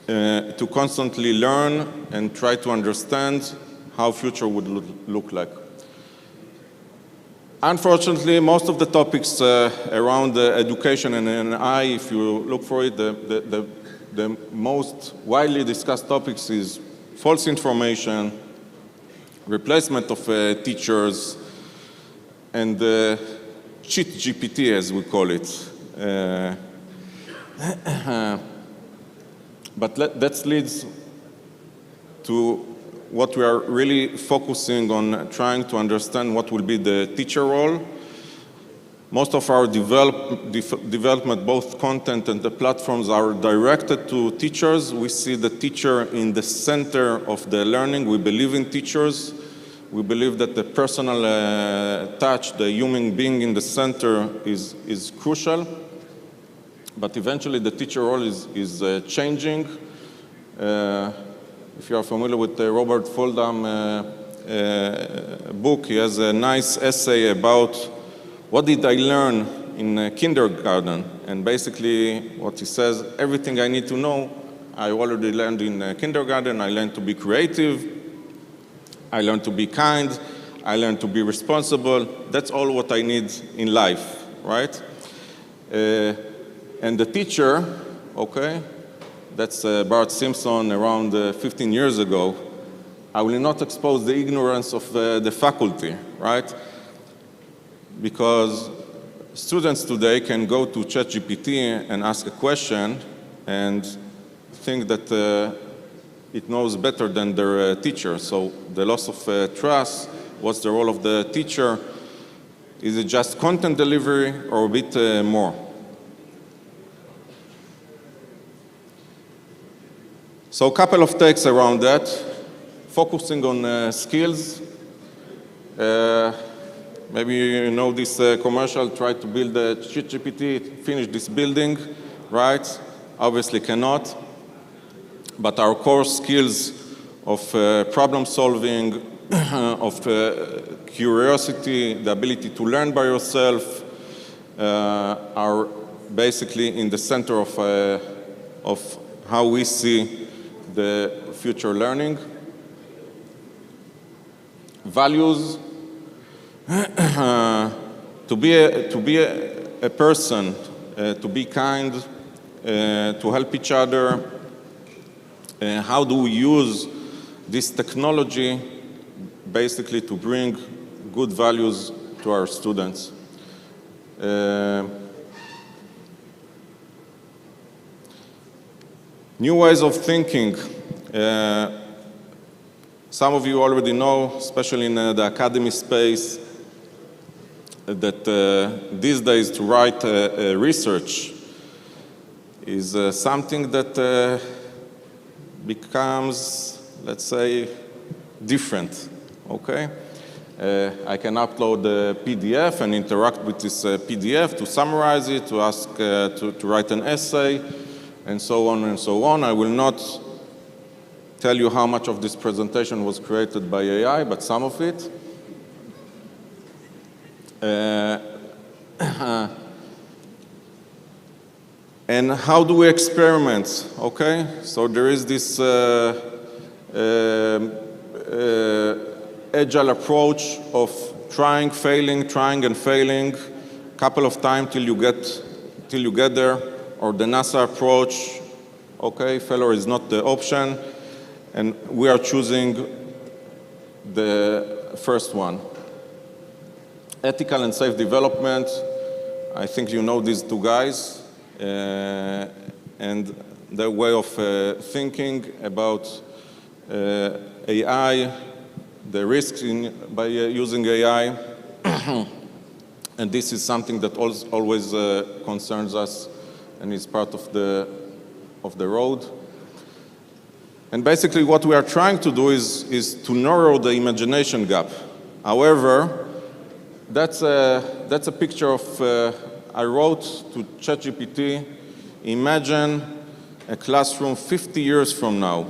to constantly learn and try to understand how future would look like. Unfortunately, most of the topics around education and AI, if you look for it, the most widely discussed topics is false information, replacement of teachers, and cheat GPT, as we call it. But that leads to what we are really focusing on, trying to understand what will be the teacher role. Most of our development, both content and the platforms, are directed to teachers. We see the teacher in the center of the learning. We believe in teachers. We believe that the personal touch, the human being in the center is crucial. But eventually the teacher role is changing. If you are familiar with the Robert Foldam book, he has a nice essay about what did I learn in kindergarten. And basically what he says, everything I need to know, I already learned in kindergarten. I learned to be creative. I learned to be kind. I learned to be responsible. That's all what I need in life, right? And the teacher, okay, that's Bart Simpson around 15 years ago, I will not expose the ignorance of the faculty, right? Because students today can go to ChatGPT and ask a question and think that it knows better than their teacher. So the loss of trust, what's the role of the teacher? Is it just content delivery or a bit more? So a couple of takes around that, focusing on skills. Maybe you know this commercial, try to build a ChatGPT, finish this building, right? Obviously cannot. But our core skills of problem solving, of curiosity, the ability to learn by yourself, are basically in the center of how we see the future learning. Values, to be a person, to be kind, to help each other. How do we use this technology basically to bring good values to our students? New ways of thinking. Some of you already know, especially in the academy space, that these days to write research is something that becomes, let's say, different, okay? I can upload a PDF and interact with this PDF to summarize it, to ask to write an essay, and so on and so on. I will not tell you how much of this presentation was created by AI, but some of it. And how do we experiment? Okay, so there is this agile approach of trying, failing, trying and failing, couple of times till you get there, or the NASA approach. Okay, failure is not the option, and we are choosing the first one. Ethical and safe development. I think you know these two guys. And their way of thinking about AI, the risks by using AI. And this is something that always concerns us and is part of the road. And basically what we are trying to do is to narrow the imagination gap. However, that's a picture of I wrote to ChatGPT, imagine a classroom 50 years from now.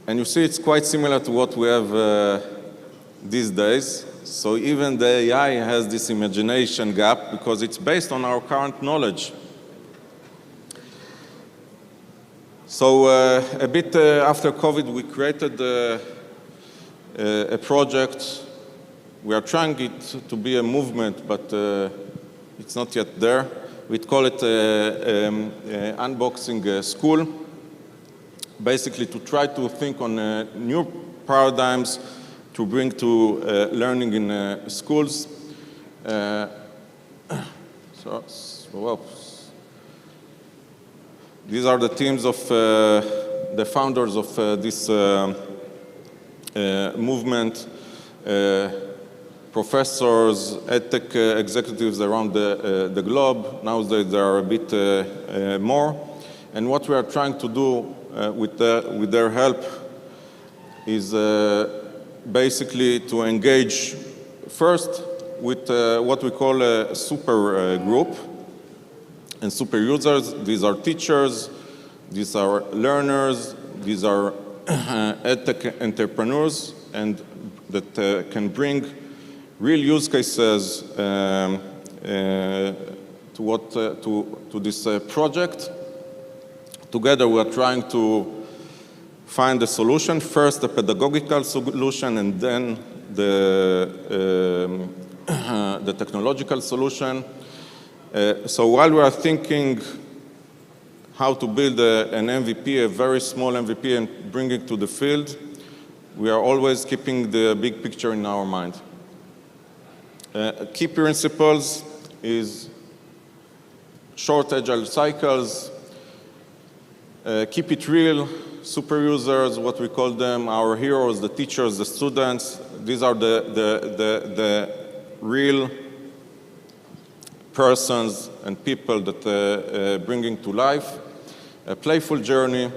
And you see it's quite similar to what we have these days. So even the AI has this imagination gap because it's based on our current knowledge. So a bit after COVID, we created a project. We are trying it to be a movement, but it's not yet there. We call it Unboxing School, basically to try to think on new paradigms to bring to learning in schools. These are the teams of the founders of this movement, professors, EdTech executives around the globe. Nowadays there are a bit more. And what we are trying to do with their help is basically to engage first with what we call a super group and super users. These are teachers, these are learners, these are EdTech entrepreneurs, and that can bring real use cases to this project. Together we are trying to find a solution, first a pedagogical solution and then the technological solution. So while we are thinking how to build an MVP, a very small MVP, and bring it to the field, we are always keeping the big picture in our mind. Key principles is short agile cycles, keep it real, super users, what we call them, our heroes, the teachers, the students. These are the real persons and people that bringing to life. A playful journey,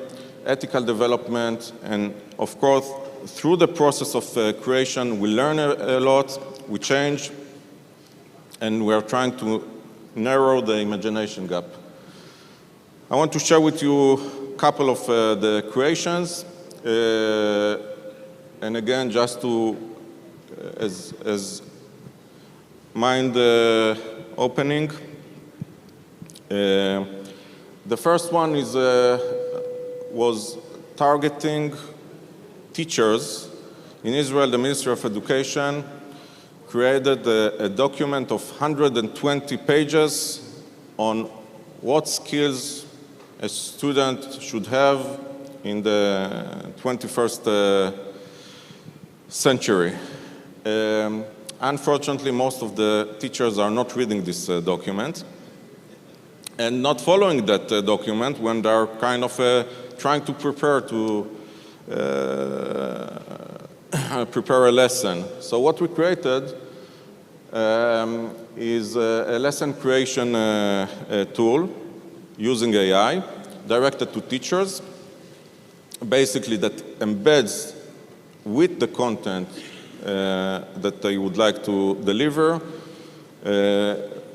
ethical development, and of course, through the process of creation, we learn a lot, we change, and we are trying to narrow the imagination gap. I want to share with you a couple of the creations, and again, just to, as mind opening. The first one is, was targeting teachers. In Israel, the Ministry of Education created a document of 120 pages on what skills a student should have in the 21st century. Unfortunately, most of the teachers are not reading this document and not following that document when they're kind of trying to prepare prepare a lesson. So what we created is a lesson creation tool using AI directed to teachers, basically that embeds with the content that they would like to deliver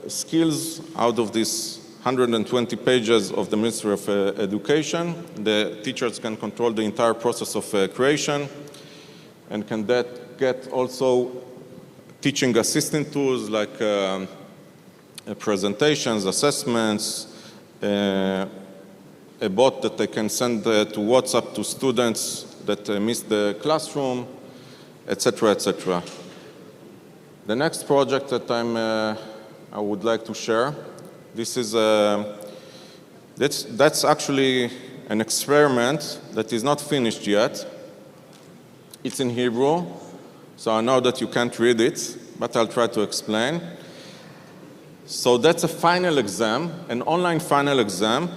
skills out of this 120 pages of the Ministry of Education. The teachers can control the entire process of creation and can get also teaching assistant tools like presentations, assessments, a bot that they can send to WhatsApp to students that missed the classroom, etc., etc. The next project that I would like to share, this is that's actually an experiment that is not finished yet. It's in Hebrew, so I know that you can't read it, but I'll try to explain. So that's a final exam, an online final exam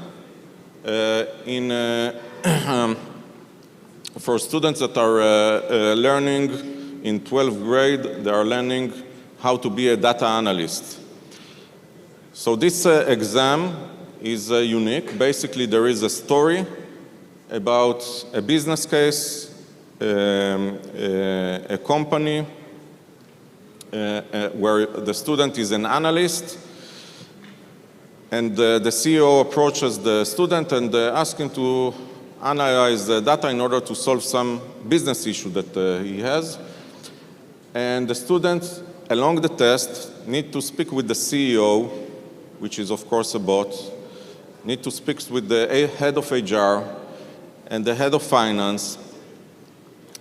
for students that are learning in 12th grade. They are learning how to be a data analyst. So this exam is unique. Basically, there is a story about a business case, a company where the student is an analyst, and the CEO approaches the student and asks him to analyze the data in order to solve some business issue that he has. And the students, along the test, need to speak with the CEO, which is, of course, a bot, need to speak with the head of HR and the head of finance.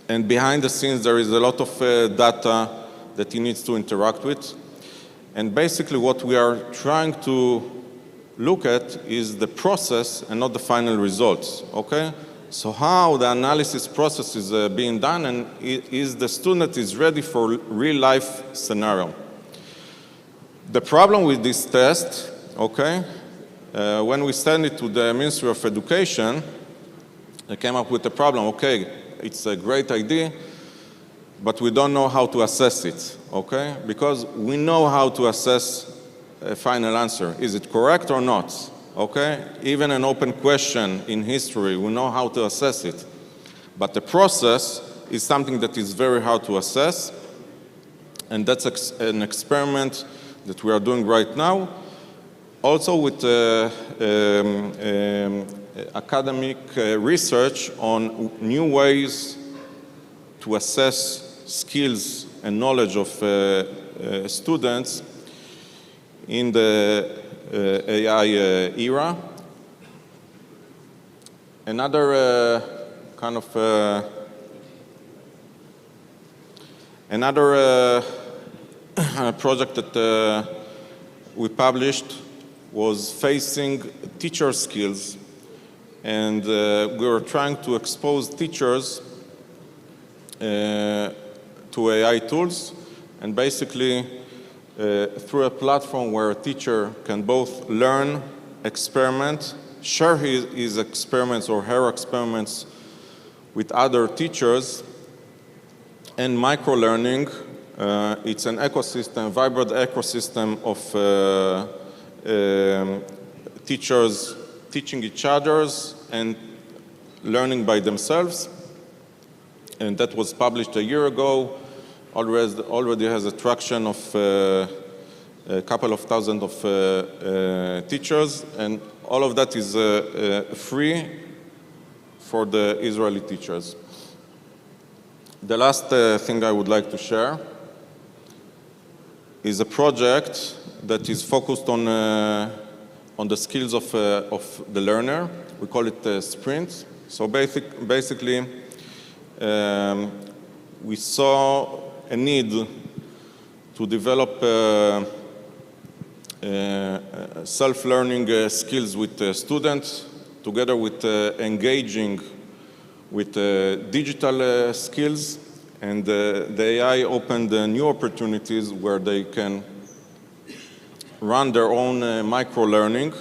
And behind the scenes, there is a lot of data that he needs to interact with. And basically, what we are trying to look at is the process and not the final results, okay? So how the analysis process is being done, and is the student is ready for real-life scenario. The problem with this test, okay, when we send it to the Ministry of Education, they came up with the problem, okay, it's a great idea, but we don't know how to assess it, okay? Because we know how to assess a final answer. Is it correct or not? Okay? Even an open question in history, we know how to assess it. But the process is something that is very hard to assess, and that's an experiment that we are doing right now. Also with academic research on new ways to assess skills and knowledge of students in the AI era. Another kind of project that we published was facing teacher skills, and we were trying to expose teachers to AI tools, and basically through a platform where a teacher can both learn, experiment, share his experiments or her experiments with other teachers, and micro-learning. It's an ecosystem, vibrant ecosystem of teachers teaching each other and learning by themselves. And that was published a year ago. Already has a traction of a couple of thousand of teachers, and all of that is free for the Israeli teachers. The last thing I would like to share is a project that is focused on the skills of the learner. We call it Sprint. So basically, we saw a need to develop self-learning skills with students, together with engaging with digital skills, and the AI opened new opportunities where they can run their own micro-learning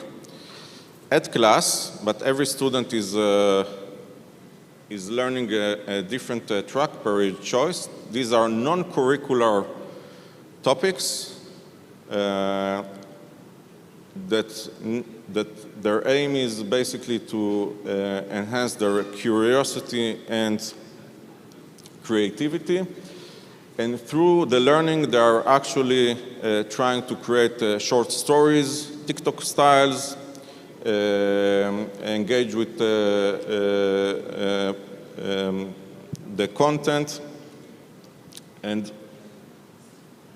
at class, but every student is learning a different track per choice. These are non-curricular topics that their aim is basically to enhance their curiosity and creativity. And through the learning, they are actually trying to create short stories, TikTok styles, engage with the content, and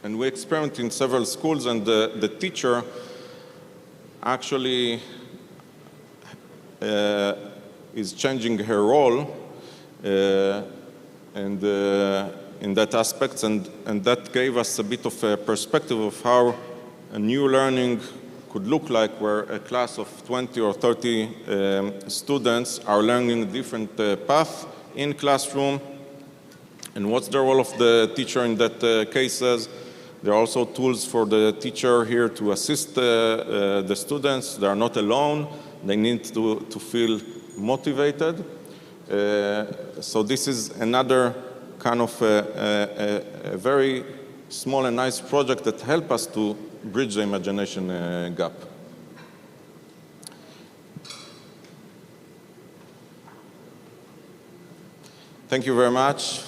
we experiment in several schools, and the teacher actually is changing her role and in that aspect, and that gave us a bit of a perspective of how a new learning could look like, where a class of 20 or 30 students are learning different paths in classroom, and what's the role of the teacher in that cases. There are also tools for the teacher here to assist the students. They are not alone. They need to feel motivated. So this is another kind of a very small and nice project that help us to bridge the imagination gap. Thank you very much.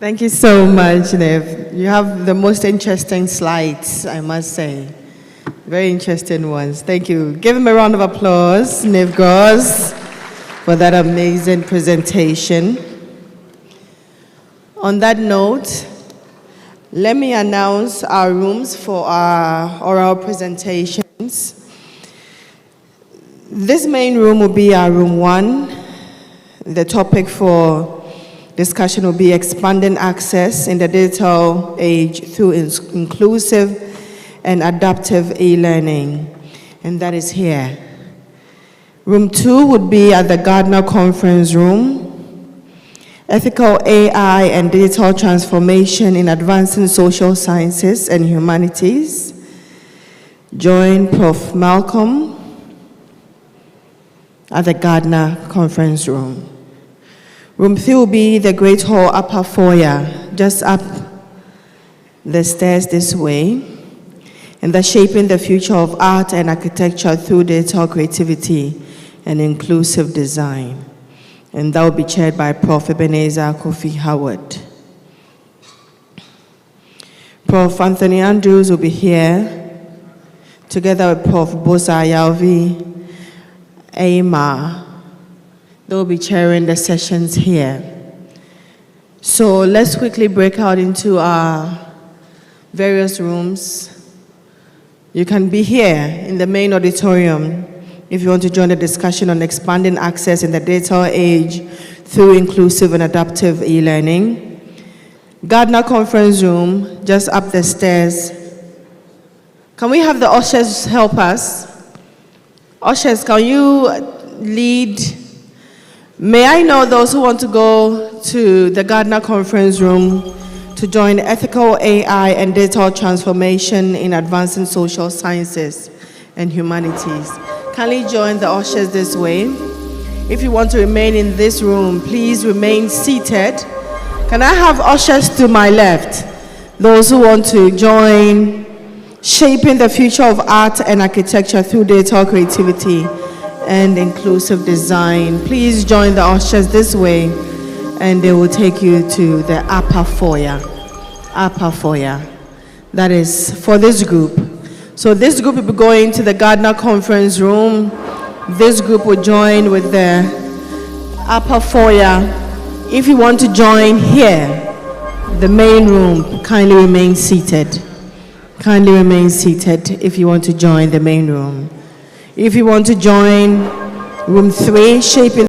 Thank you so much, Nev. You have the most interesting slides, I must say. Very interesting ones. Thank you. Give him a round of applause, Niv Gross, for that amazing presentation. On that note, let me announce our rooms for our oral presentations. This main room will be our room 1. The topic for discussion will be expanding access in the digital age through inclusive and adaptive e-learning, and that is here. Room 2 would be at the Gardner Conference Room. Ethical AI and digital transformation in advancing social sciences and humanities. Join Prof. Malcolm at the Gardner Conference Room. Room 3 will be the Great Hall upper foyer, just up the stairs this way, and that's shaping the future of art and architecture through digital creativity and inclusive design. And that will be chaired by Prof. Ebenezer Kofi Howard. Prof. Anthony Andrews will be here, together with Prof. Bosa Yalvi Aima. They will be chairing the sessions here. So let's quickly break out into our various rooms. You can be here in the main auditorium if you want to join the discussion on expanding access in the digital age through inclusive and adaptive e-learning. Gardner Conference Room, just up the stairs. Can we have the ushers help us? Ushers, can you lead? May I know those who want to go to the Gardner Conference Room to join ethical AI and digital transformation in advancing social sciences and humanities? Kindly join the ushers this way. If you want to remain in this room, please remain seated. Can I have ushers to my left? Those who want to join shaping the future of art and architecture through digital creativity and inclusive design, please join the ushers this way, and they will take you to the upper foyer. Upper foyer. That is for this group. So this group will be going to the Gardner Conference Room. This group will join with the upper foyer. If you want to join here, the main room, kindly remain seated. Kindly remain seated if you want to join the main room. If you want to join room 3, shaping